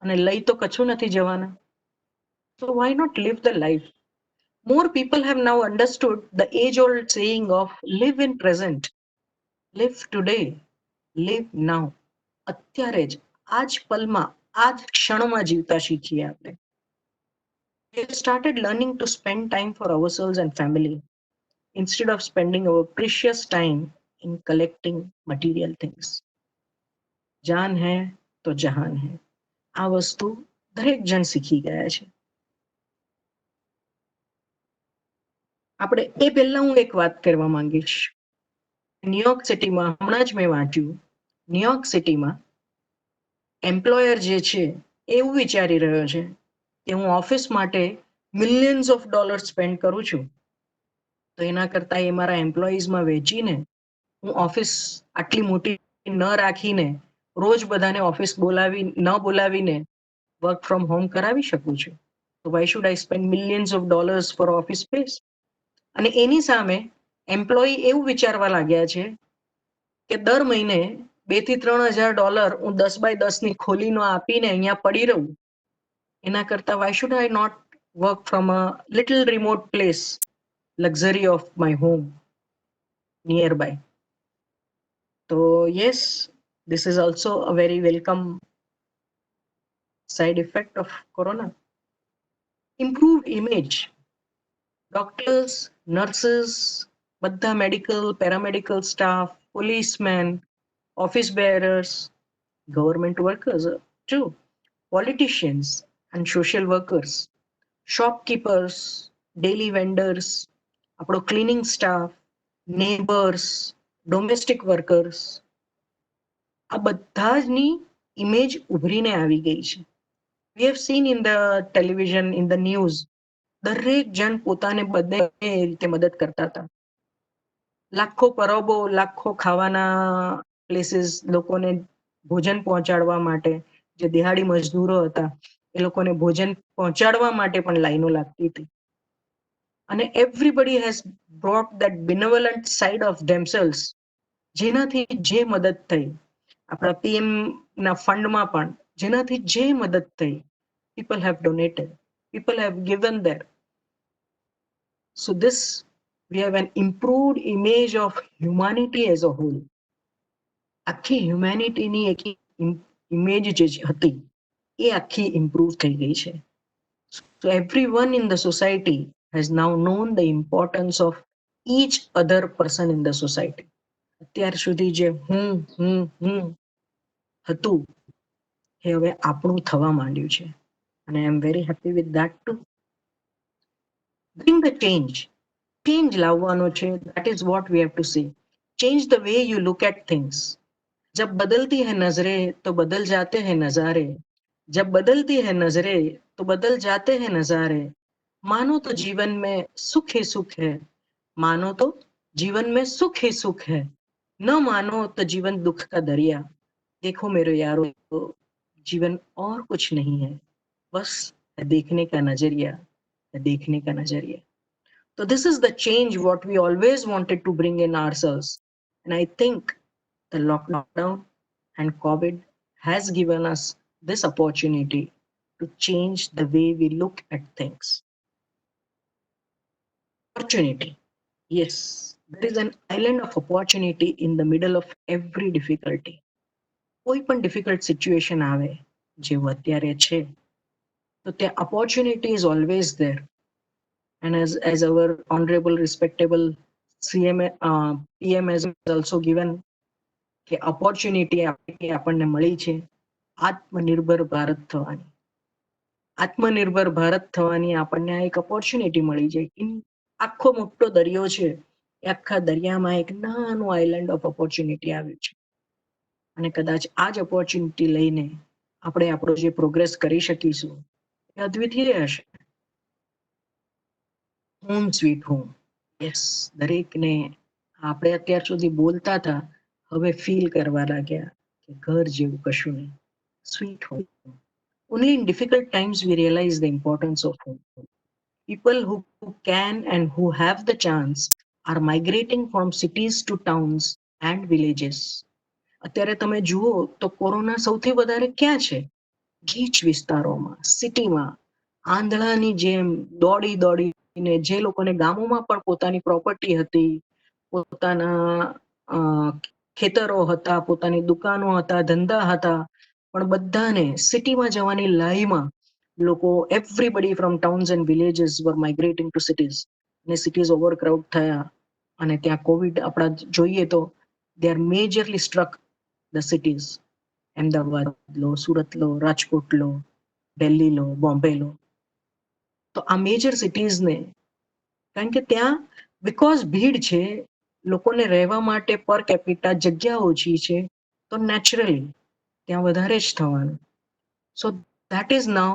અને લઈ તો કશું નથી જવાના. So why not live the life? More people have now understood the age-old saying of live in present, live today, live now. અત્યારે જ આ જ પલમાં આ જ ક્ષણમાં જીવતા શીખીએ આપણે. We have started learning to spend time for ourselves and family instead of spending our precious time in collecting material things. જાન હૈ તો જહાન હૈ. આ વસ્તુ દરેક જણ શીખી ગયા છે. આપણે એ પહેલા હું એક વાત કરવા માંગીશ. ન્યુયોર્ક સિટીમાં હમણાં જ મેં વાંચ્યું, ન્યુયોર્ક સિટીમાં એમ્પ્લોયર જે છે એવું વિચારી રહ્યો છે કે હું ઓફિસ માટે મિલિયન્સ ઓફ ડોલર સ્પેન્ડ કરું છું તો એના કરતા એ મારા એમ્પ્લોઈઝમાં વેચીને હું ઓફિસ આટલી મોટી ન રાખીને રોજ બધાને ઓફિસ ન બોલાવીને વર્ક ફ્રોમ હોમ કરાવી શકું છું. તો why should I spend millions of dollars for office space? અને એની સામે એમ્પ્લોયી એવું વિચારવા લાગ્યા છે કે દર મહિને $2,000-3,000 હું 10x10 ની ખોલીનો આપીને અહીંયા પડી રહું એના કરતા why should I not work from a little remote place, luxury of my home nearby? So yes, this is also a very welcome side effect of corona. Improved image. Doctors, nurses, બધા medical, paramedical staff, policemen, office bearers, government workers too, politicians and social workers, shopkeepers, daily vendors, આપણો cleaning staff, neighbors, domestic workers, આ બધાની image ઉભરીને આવી ગઈ છે. We have seen in the television, in the news, દરેક જણ પોતાને બધે રીતે મદદ કરતા હતા. લાખો પરબો, લાખો ખાવાના પ્લેસીસ, લોકોને ભોજન પહોંચાડવા માટે જે દિહાડી મજદૂરો હતા એ લોકોને ભોજન પહોંચાડવા માટે પણ લાઈનો લાગતી હતી. અને everybody has brought that benevolent side of themselves, જેનાથી જે મદદ થઈ આપણા PM ના ફંડમાં પણ જેનાથી જે મદદ થઈ, people have donated, people have given there. So this, we have an improved image of humanity as a whole. આખી હ્યુમેનિટીની એક ઇમેજ જે હતી એ આખી ઇમ્પ્રૂવ થઈ ગઈ છે. So everyone in the society has now known the importance of each other person in the society. અત્યાર સુધી જે હું હતું એ હવે આપણું થવા માંડ્યું છે. And I am very happy with that too. Bring the change. Change લાવવાનો છે. That is what we have to say. Change the way you look at things. जब बदलती है नजरें तो बदल जाते हैं नजारे. जब बदलती है नजरें तो बदल जाते हैं नजारे. मानो तो जीवन में सुख ही सुख है. मानो तो जीवन में सुख ही सुख है. न मानो तो जीवन दुख का दरिया. देखो मेरे यारो, जीवन और कुछ नहीं है, बस देखने का नजरिया, देखने का नजरिया. So this is the change what we always wanted to bring in ourselves. And I think the lockdown and COVID has given us this opportunity to change the way we look at things. Opportunity. Yes, there is an island of opportunity in the middle of every difficulty. કોઈ પણ difficult situation આવે જેવું અત્યારે છે તો ત્યાં opportunity is always there. And as our honorable respectable PM has also given કે opportunity આપણને મળી છે આત્મનિર્ભર ભારત થવાની. આત્મનિર્ભર ભારત થવાની આપણને આ એક opportunity મળી છે. આખો મોટો દરિયો છે એ આખા દરિયામાં એક નાનું આઇલેન્ડ ઓફ ઓપોર્ચ્યુનિટી આવ્યું છે અને કદાચ આ જ ઓપોર્ચ્યુનિટી લઈને આપણે આપણો જે પ્રોગ્રેસ કરી શકીશું એ અદ્વિતીય હશે. Home sweet home. યસ, દરેકને આપણે અત્યાર સુધી બોલતા હતા હવે ફીલ કરવા લાગ્યા કે ઘર જેવું કશું નહીં. Sweet home. Only in difficult times we realize the importance of home. People who can and who have the chance are migrating from cities to towns and villages. અત્યારે તમે જુઓ તો કોરોના સૌથી વધારે ક્યાં છે? ગીચ વિસ્તારોમાં, સિટીમાં. આંધળાની જેમ દોડી દોડીને જે લોકોને ગામોમાં પણ પોતાની પ્રોપર્ટી હતી, પોતાના ખેતરો હતા, પોતાની દુકાનો હતા, ધંધા હતા, પણ બધાને સિટીમાં જવાની લાઈમાં લોકો, everybody from towns and villages were migrating to cities, અને સિટીઝ ઓવરક્રાઉડ થયા, અને ત્યાં કોવિડ આપણા જોઈએ તો they are majorly struck the cities. Ahmedabad લો, સુરત લો, રાજકોટ લો, દિલ્હી લો, બોમ્બે લો. તો આ મેજર સિટીઝને, કારણ કે ત્યાં બીકોઝ ભીડ છે, લોકોને રહેવા માટે પર કેપિટા જગ્યા ઓછી છે, તો નેચરલી ત્યાં વધારે જ થવાનું. સો that is now,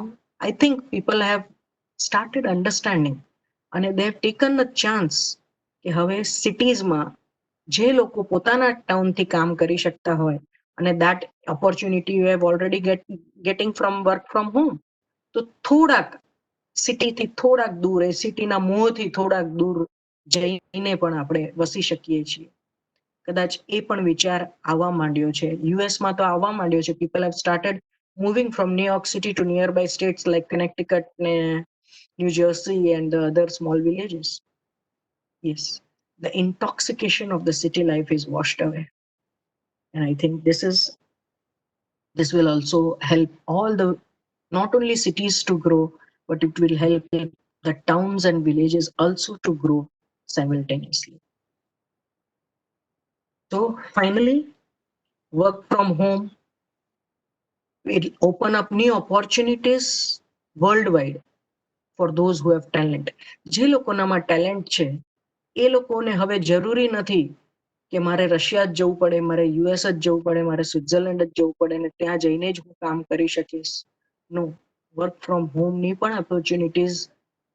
I think people have started understanding, અને they have taken a chance કે હવે સિટીઝમાં જે લોકો પોતાના ટાઉનથી કામ કરી શકતા હોય, અને that opportunity you have already getting from work from home, તો થોડાક સિટીથી થોડાક દૂર, એ સિટીના મોહથી થોડાક દૂર જઈને પણ આપણે વસી શકીએ છીએ. કદાચ એ પણ વિચાર આવવા માંડ્યો છે. યુએસમાં તો આવવા માંડ્યો છે. People have started moving from New York City to nearby states like Connecticut, New Jersey, and the other small villages. Yes, the intoxication of the city life is washed away. And I think this will also help all the, not only cities to grow, but it will help the towns and villages also to grow simultaneously. So finally, work from home will open up new opportunities worldwide for those who have talent. જે લોકોનામાં talent છે, એ લોકોને હવે જરૂરી નથી કે મારે Russia જ જવું પડે, મારે યુએસ જ જવું પડે, મારે સ્વિટ્ઝરલેન્ડ જ જવું પડે ને ત્યાં જઈને જ હું કામ કરી શકીશ. નો, વર્ક ફ્રોમ હોમની પણ ઓપોર્ચ્યુનિટીઝ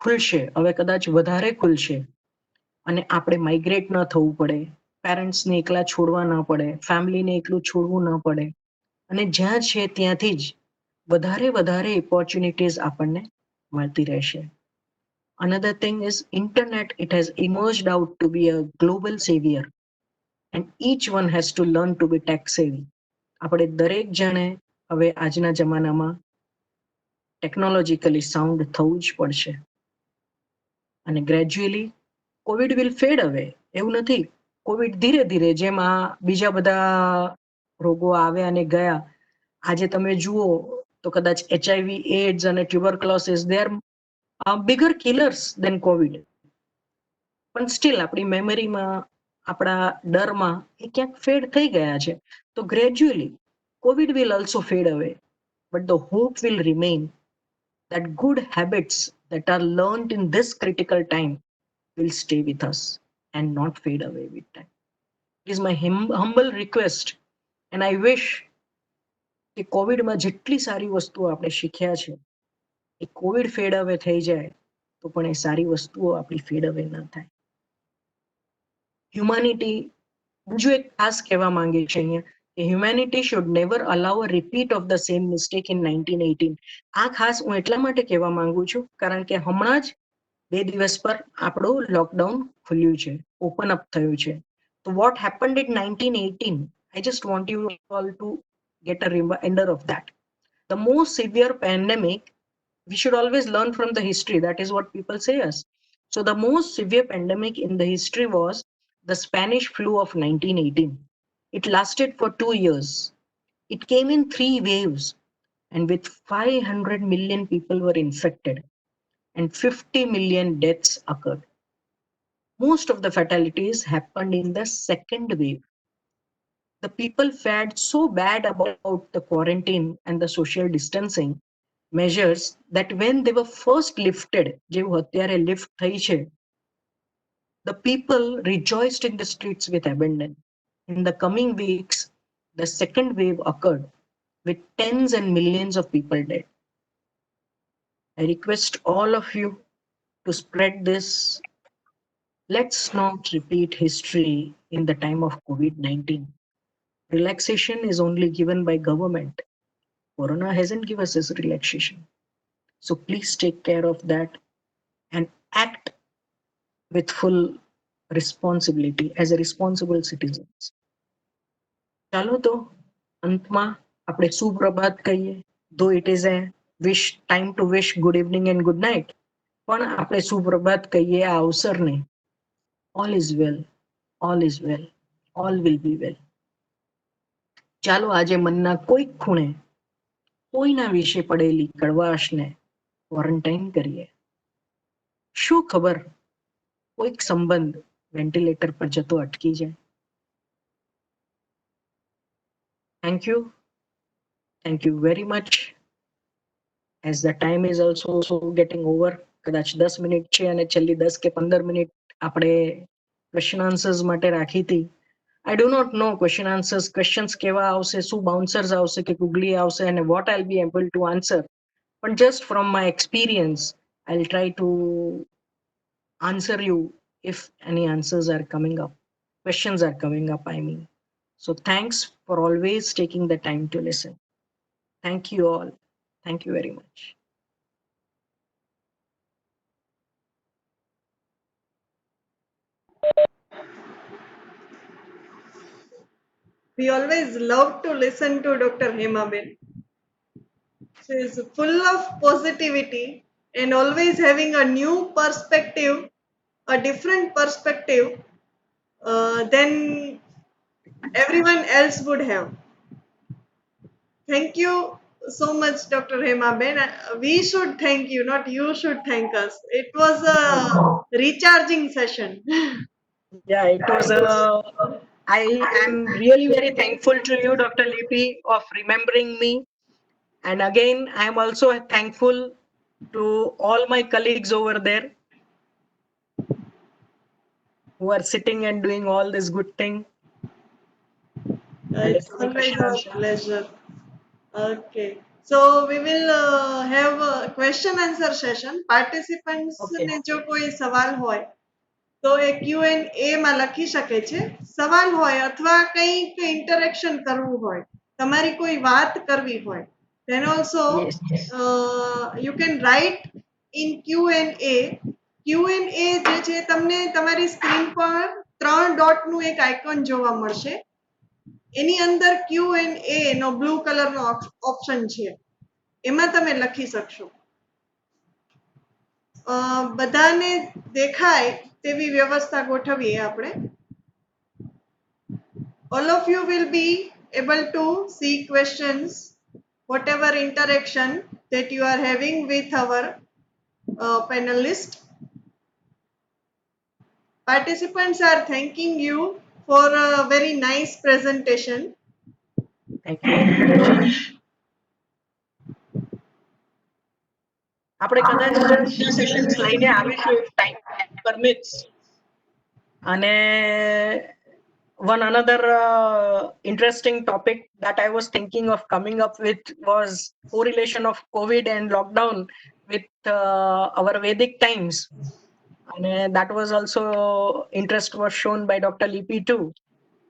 ખુલશે, હવે કદાચ વધારે ખુલશે, અને આપણે માઇગ્રેટ ન થવું પડે, પેરેન્ટ્સને એકલા છોડવા ન પડે, ફેમિલીને એકલું છોડવું ન પડે, અને જ્યાં છે ત્યાંથી જ વધારે ઓપોર્ચ્યુનિટીઝ આપણને મળતી રહેશે. Another thing is internet, it has emerged out to be a global savior, and each one has to learn to be tech savvy. આપણે દરેક જણે હવે આજના જમાનામાં ટેકનોલોજીકલી સાઉન્ડ થવું જ પડશે. અને ગ્રેજ્યુઅલી કોવિડ વિલ ફેડ અવે. એવું નથી, કોવિડ ધીરે ધીરે જેમ આ બીજા બધા રોગો આવ્યા અને ગયા, આજે તમે જુઓ તો કદાચ HIV, AIDS અને tuberculosis, they are bigger killers than Covid. પણ સ્ટીલ આપણી મેમરીમાં, આપણા ડરમાં એ ક્યાંક ફેડ થઈ ગયા છે. તો gradually COVID will also fade away, but the hope will remain that good habits that are learned in this critical time will stay with us and not fade away with time. It is my humble request, and I wish કે કોવિડમાં જેટલી સારી વસ્તુઓ આપણે શીખ્યા છે, એ Covid fed અવે થઈ જાય તો પણ એ સારી વસ્તુઓ આપણી ફેડ અવે ન થાય. હ્યુમાનિટી, બીજું એક ખાસ કહેવા માંગે છે અહીંયા કે humanity should never allow a repeat of the same mistake in 1918. આ ખાસ હું એટલા માટે કહેવા માંગુ છું કારણ કે હમણાં જ 2 દિવસ પર આપણું લોકડાઉન ખુલ્યું છે, ઓપન અપ થયું છે. તો vote happened in 1918, I just want you all to get a reminder of that. The most severe pandemic, we should always learn from the history. That is what people say us. So the most severe pandemic in the history was the Spanish flu of 1918. It lasted for 2 years. It came in 3 waves, and with 500 million people were infected and 50 million deaths occurred. Most of the fatalities happened in the second wave. The people fared so bad about the quarantine and the social distancing measures that when they were first lifted, જેવું અત્યારે lift થઈ છે, the people rejoiced in the streets with abandon. In the coming weeks, the second wave occurred with tens and millions of people dead. I request all of you to spread this. Let's not repeat history in the time of COVID-19. Relaxation is only given by government. Corona hasn't given us this relaxation. So please take care of that and act with full responsibility as a responsible citizens. ચાલો તો અંતમાં આપણે સુપ્રભાત કહીએ. Though it is a time to wish good evening and good night, પણ આપણે સુપ્રભાત કહીએ આ અવસરને. All is well, all is well, all will be well. ચાલો આજે મનના કોઈક ખૂણે કોઈના વિશે પડેલી કડવાશને ક્વોરન્ટાઇન કરીએ. શું ખબર કોઈક સંબંધ વેન્ટિલેટર પર જતો અટકી જાય. Thank you very much. As the time is also getting over, કદાચ 10 મિનિટ છે અને છેલ્લી 10 કે 15 મિનિટ આપણે ક્વેશ્ચન આન્સર્સ માટે રાખી હતી. I do not know questions કેવા આવશે, શું બાઉન્સર્સ આવશે કે ગુગલી આવશે અને what I'll be able to answer. But just from my experience, I'll try to answer you if any answers are coming up, questions are coming up, I mean. So thanks for always taking the time to listen. Thank you all. Thank you very much. We always love to listen to Dr. Hema Ben. She is full of positivity and always having a new perspective, a different perspective than everyone else would have. Thank you so much, Dr. Hema Ben. We should thank you, not you should thank us. It was a recharging session. Yeah, it was I am really very thankful to you, Dr. Lipi, of remembering me. And again, I am also thankful to all my colleagues over there who are sitting and doing all this good thing. It's always a pleasure. Okay. So we will have a question answer session. Participants ને જો કોઈ સવાલ હોય તો એ Q&A માં લખી શકે છે. સવાલ હોય અથવા કંઈક ઇન્ટરેક્શન કરવું હોય, તમારી કોઈ વાત કરવી હોય, then also you can write in Q&A. Q&A જે છે તમને તમારી સ્ક્રીન પર 3 ડોટ નું એક આઇકોન જોવા મળશે. એની અંદર Q&A નો બ્લુ કલર નો ઓપ્શન છે, એમાં તમે લખી શકશો. બધાને દેખાય તેવી વ્યવસ્થા ગોઠવીએ આપણે. All of you will be able to see questions, whatever interaction that you are having with our panelist. Participants are thanking you for a very nice presentation. Thank you very much. આપણે કદાચ બીજા sessions લઈને આવીશું if time permits. અને one another interesting topic that I was thinking of coming up with was correlation of COVID and lockdown with our Vedic times. And that was also interest was shown by Dr. Lipi too.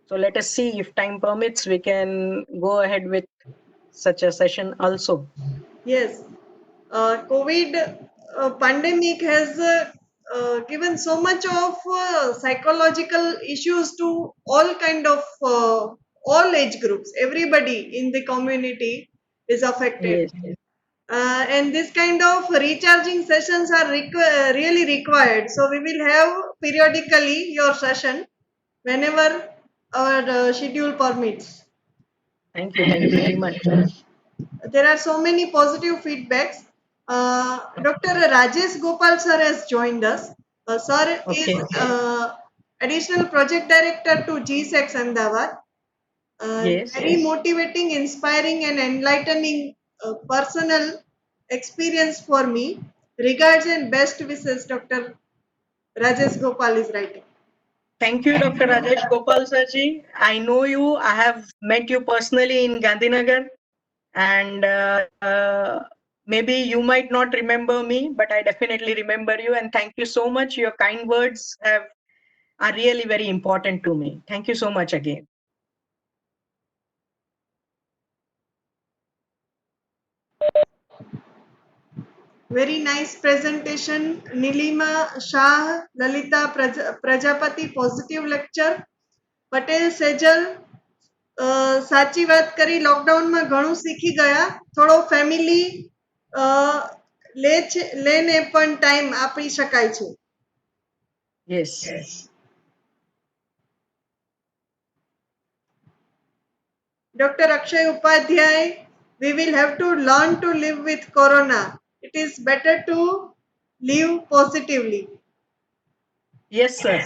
So let us see if time permits, we can go ahead with such a session also. Yes, COVID pandemic has given so much of psychological issues to all kind of all age groups. Everybody in the community is affected. Yes. And this kind of recharging sessions are really required. So we will have periodically your session whenever our schedule permits. Thank you very much. There are so many positive feedbacks. Dr. Rajesh Gopal sir has joined us. Sir is additional project director to GSEX Ahmedabad. Very motivating, inspiring and enlightening personal experience for me. Regards and best wishes, Dr. Rajesh Gopal is writing. Thank you, Dr. Rajesh Gopal Sarji. I know you. I have met you personally in Gandhinagar, and maybe you might not remember me, but I definitely remember you. And thank you so much. Your kind words are really very important to me. Thank you so much again. Very nice presentation. Nilima Shah, Lalita Prajapati, positive lecture. Patel Sejal સાચી વાત કરી, લોકડાઉનમાં ઘણું શીખી ગયા. થોડો family લેને પણ ટાઈમ આપી શકાય છે. Yes. Dr. Akshay Upadhyay, we will have to learn to live with corona. It is better to live positively. Yes, sir.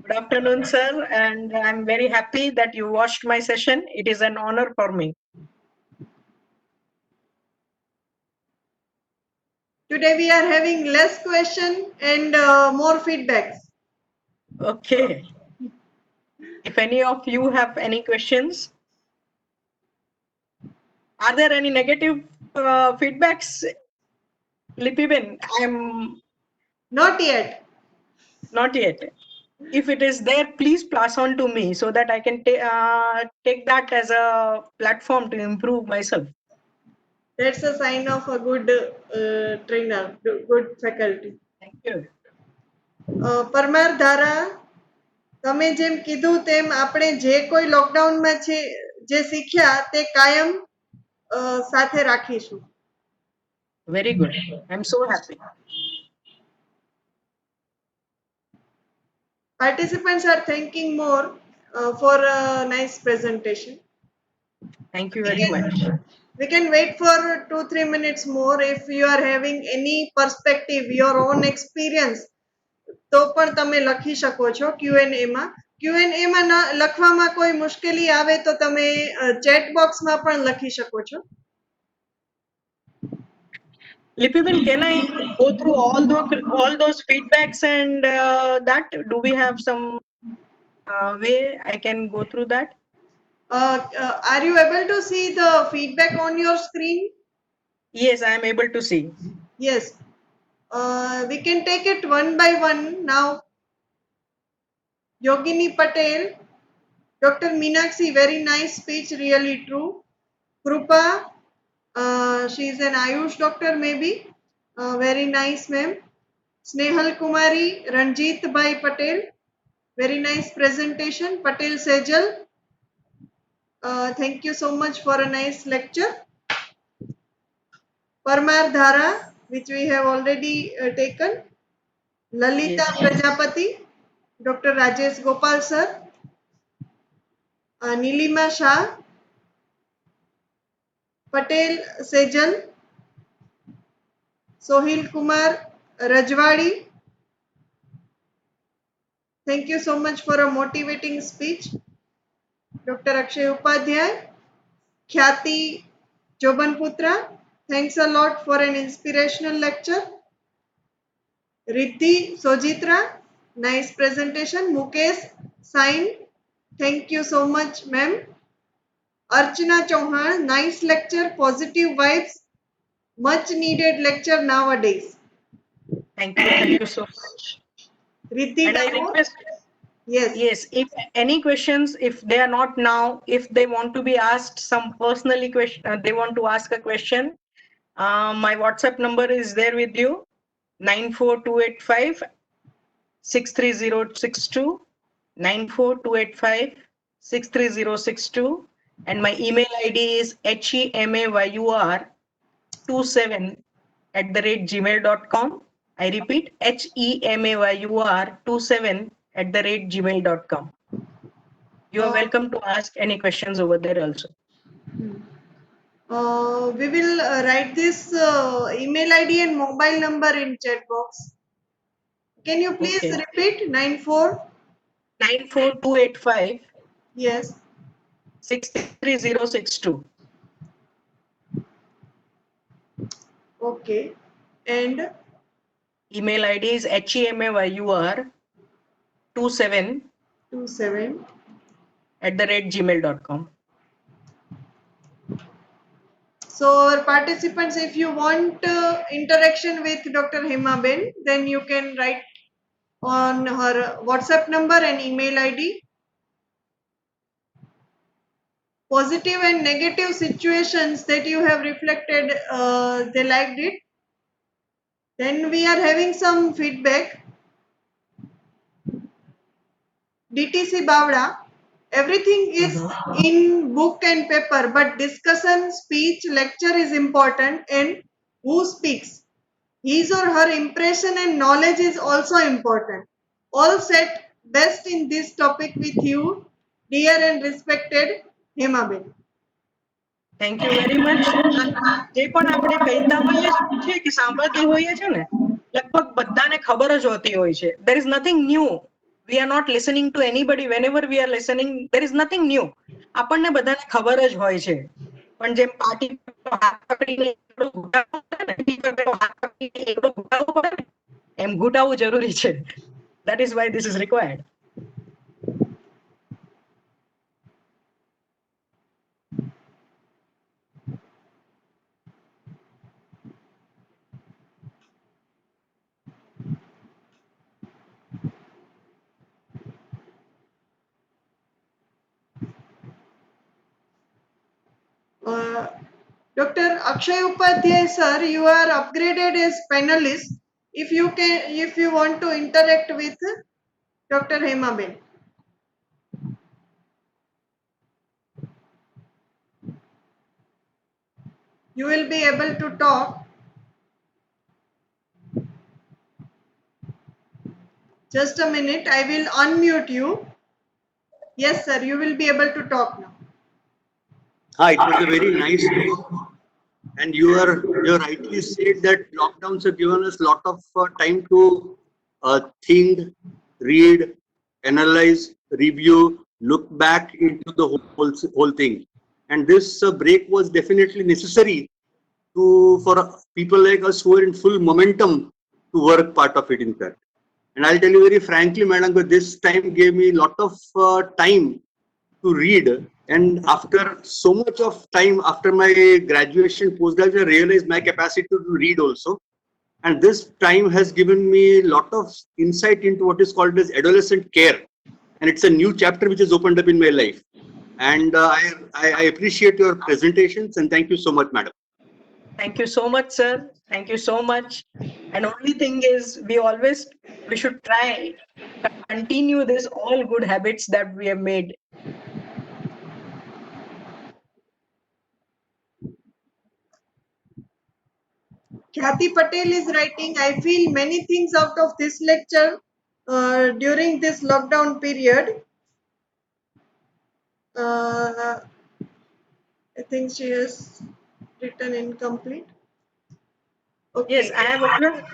Good afternoon, sir, and I'm very happy that you watched my session. It is an honor for me. Today we are having less question and more feedbacks. Okay. If any of you have any questions, are there any negative feedbacks? Lipibin, I'm Not yet. not yet. If it is there, please pass on to me so that I can take that as a platform to improve myself. That's a sign of a good trainer, good faculty. Thank you. Parmar ધારા, તમે જેમ કીધું તેમ આપણે જે કોઈ લોકડાઉનમાં છે જે શીખ્યા તે કાયમ સાથે રાખીશું. Very good. I'm so happy. Participants are thanking more for a nice presentation. Thank you very much. We can wait for 2-3 minutes more if you are having any perspective, your own experience. તો પણ તમે લખી શકો છો Q&A માં. Q&A માં લખવામાં કોઈ મુશ્કેલી આવે તો તમે ચેટ બોક્સમાં પણ લખી શકો છો. Lipibin, can I go through all those feedbacks and that? Do we have some way I can go through that? Are you able to see the feedback on your screen? Yes, I am able to see. Yes. We can take it one by one now. Yogini Patel, Dr. Meenakshi, very nice speech, really true. Krupa, she is an Ayush doctor maybe, very nice ma'am. Snehal Kumari, Ranjit Bhai Patel, very nice presentation. Patel Sejal, thank you so much for a nice lecture. Parmar Dhara, which we have already taken. Lalita Yes. Prajapati, Dr. Rajesh Gopal sir. Nilima Shah, Patel Sejal, Sohil Kumar Rajwadi. Thank you so much for a motivating speech. Dr. Akshay Upadhyay, Khyati Jobanputra, thanks a lot for an inspirational lecture. Riddhi Sojitra, nice presentation. Mukesh Sain, thank you so much ma'am. Archana Chauhan, nice lecture, positive vibes, much needed lecture nowadays. Thank you so much. Riddhi And I Damoh, request, yes. yes, if any questions, if they are not now, if they want to be asked some personally question, they want to ask a question, my WhatsApp number is there with you, 94285 63062, 94285 63062, and my email ID is hemayur27@gmail.com. I repeat, hemayur27@gmail.com. You are welcome to ask any questions over there also. We will write this email ID and mobile number in chat box. Can you please Okay. repeat? 94? 94285 Yes. 63062. Okay. And Email ID is hemayur27@gmail.com. so our participants, if you want interaction with Dr. Hema Ben, then you can write on her WhatsApp number and email ID. Positive and negative situations that you have reflected, they liked it. Then we are having some feedback. DTC Bavda, everything is in book and paper, but discussion, speech, lecture is important, and who speaks. His or her impression and knowledge is also important. All set best in this topic with you, dear and respected Hemaben. Thank you very much. જે પણ આપણે કહેતા હોઈએ છીએ કે સાંભળતા હોઈએ છે ને, લગભગ બધાને ખબર જ હોતી હોય છે. there is nothing new. we are not listening to anybody. whenever we are listening, there is nothing new. આપણને બધાને ખબર જ હોય છે. પણ જેમ પાર્ટી હાથ પકડીને એકડો ઘૂંટાવવો પડે ને, ટીચર પેલો હાથ પકડીને એકડો ઘૂંટાવવો પડે ને, એમ ઘૂંટાવવું જરૂરી છે. that is why this is required. Dr. Akshay Upadhyay sir, you are upgraded as panelist. If you want to interact with Dr. Hemaben. You will be able to talk. Just a minute, I will unmute you. Yes, sir, you will be able to talk now. It was a very nice talk, and you rightly said that lockdowns have given us a lot of time to think, read, analyze, review, look back into the whole thing. And this break was definitely necessary for people like us who are in full momentum to work part of it, in fact. And I'll tell you very frankly, madam, that this time gave me a lot of time to read. And after so much of time, after my graduation, postgraduate, I realized my capacity to read also. And this time has given me a lot of insight into what is called as adolescent care. And it's a new chapter which has opened up in my life. And I appreciate your presentations, and thank you so much, madam. Thank you so much, sir. Thank you so much. And only thing is, we should try continue this all good habits that we have made. Khyati Patel is writing, I feel many things out of this lecture during this lockdown period. I think she has written incomplete. Okay. Yes, I have always,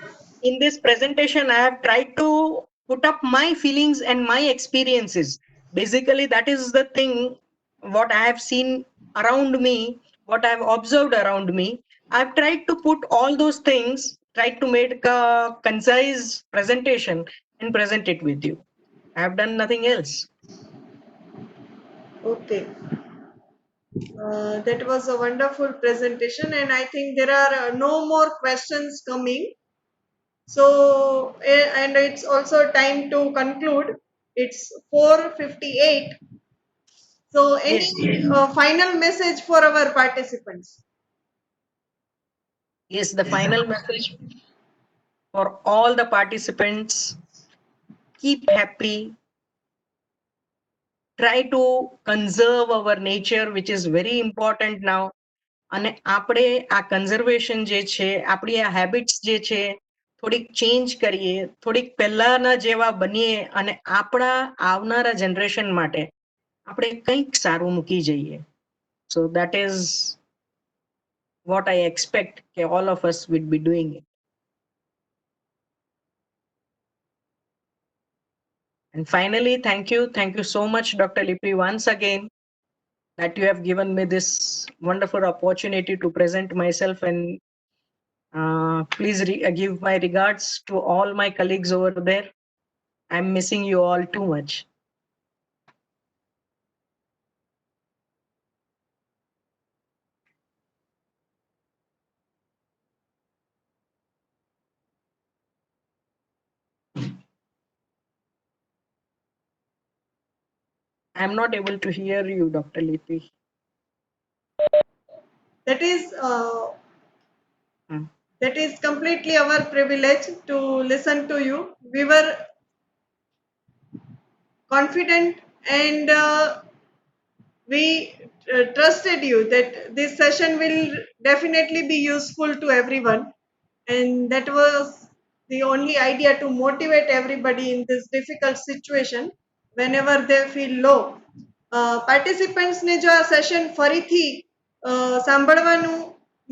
in this presentation, I have tried to put up my feelings and my experiences. Basically, that is the thing, what I have seen around me, what I have observed around me. I've tried to put all those things, tried to make a concise presentation and present it with you. I have done nothing else. Okay. That was a wonderful presentation, and I think there are no more questions coming. So, and it's also time to conclude. It's 4:58. So, any Yes. final message for our participants? Yes, the final message for all the participants, keep happy, try to conserve our nature, which is very important now. અને આપણે આ conservation જે છે, આપણી આ habits જે છે, થોડીક ચેન્જ કરીએ, થોડીક પહેલાના જેવા બનીએ અને આપણા આવનારા જનરેશન માટે આપણે કંઈક સારું મૂકી જઈએ. So that is what I expect that all of us would be doing it. And finally, thank you so much, Dr. Lipi, once again, that you have given me this wonderful opportunity to present myself. And please give my regards to all my colleagues over there. I'm missing you all too much. I'm not able to hear you, Dr. Lipi. That is, Hmm. That is completely our privilege to listen to you. We were confident and we trusted you that this session will definitely be useful to everyone, and that was the only idea, to motivate everybody in this difficult situation whenever they feel low. Participants ને જો આ session ફરીથી સાંભળવાનું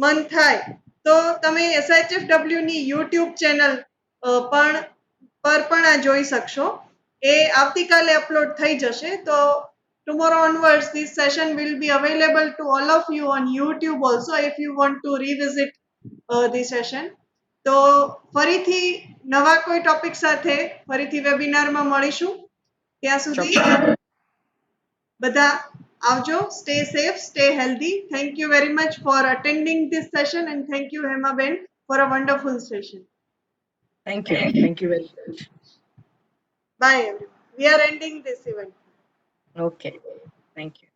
મન થાય તો તમે SHFW ની YouTube ચેનલ પર પણ આ જોઈ શકશો. એ આવતીકાલે અપલોડ થઈ જશે. તો tomorrow onwards this session will be available to all of you on YouTube also if you want to revisit the session. તો ફરીથી નવા કોઈ ટોપિક સાથે ફરીથી વેબિનારમાં મળીશું. ત્યાં સુધી બધા આવજો. Stay safe, stay healthy. Thank you very much for attending this session, and thank you Hema Ben for a wonderful session. Thank you very much. Bye everyone. We are ending this event. Okay, thank you.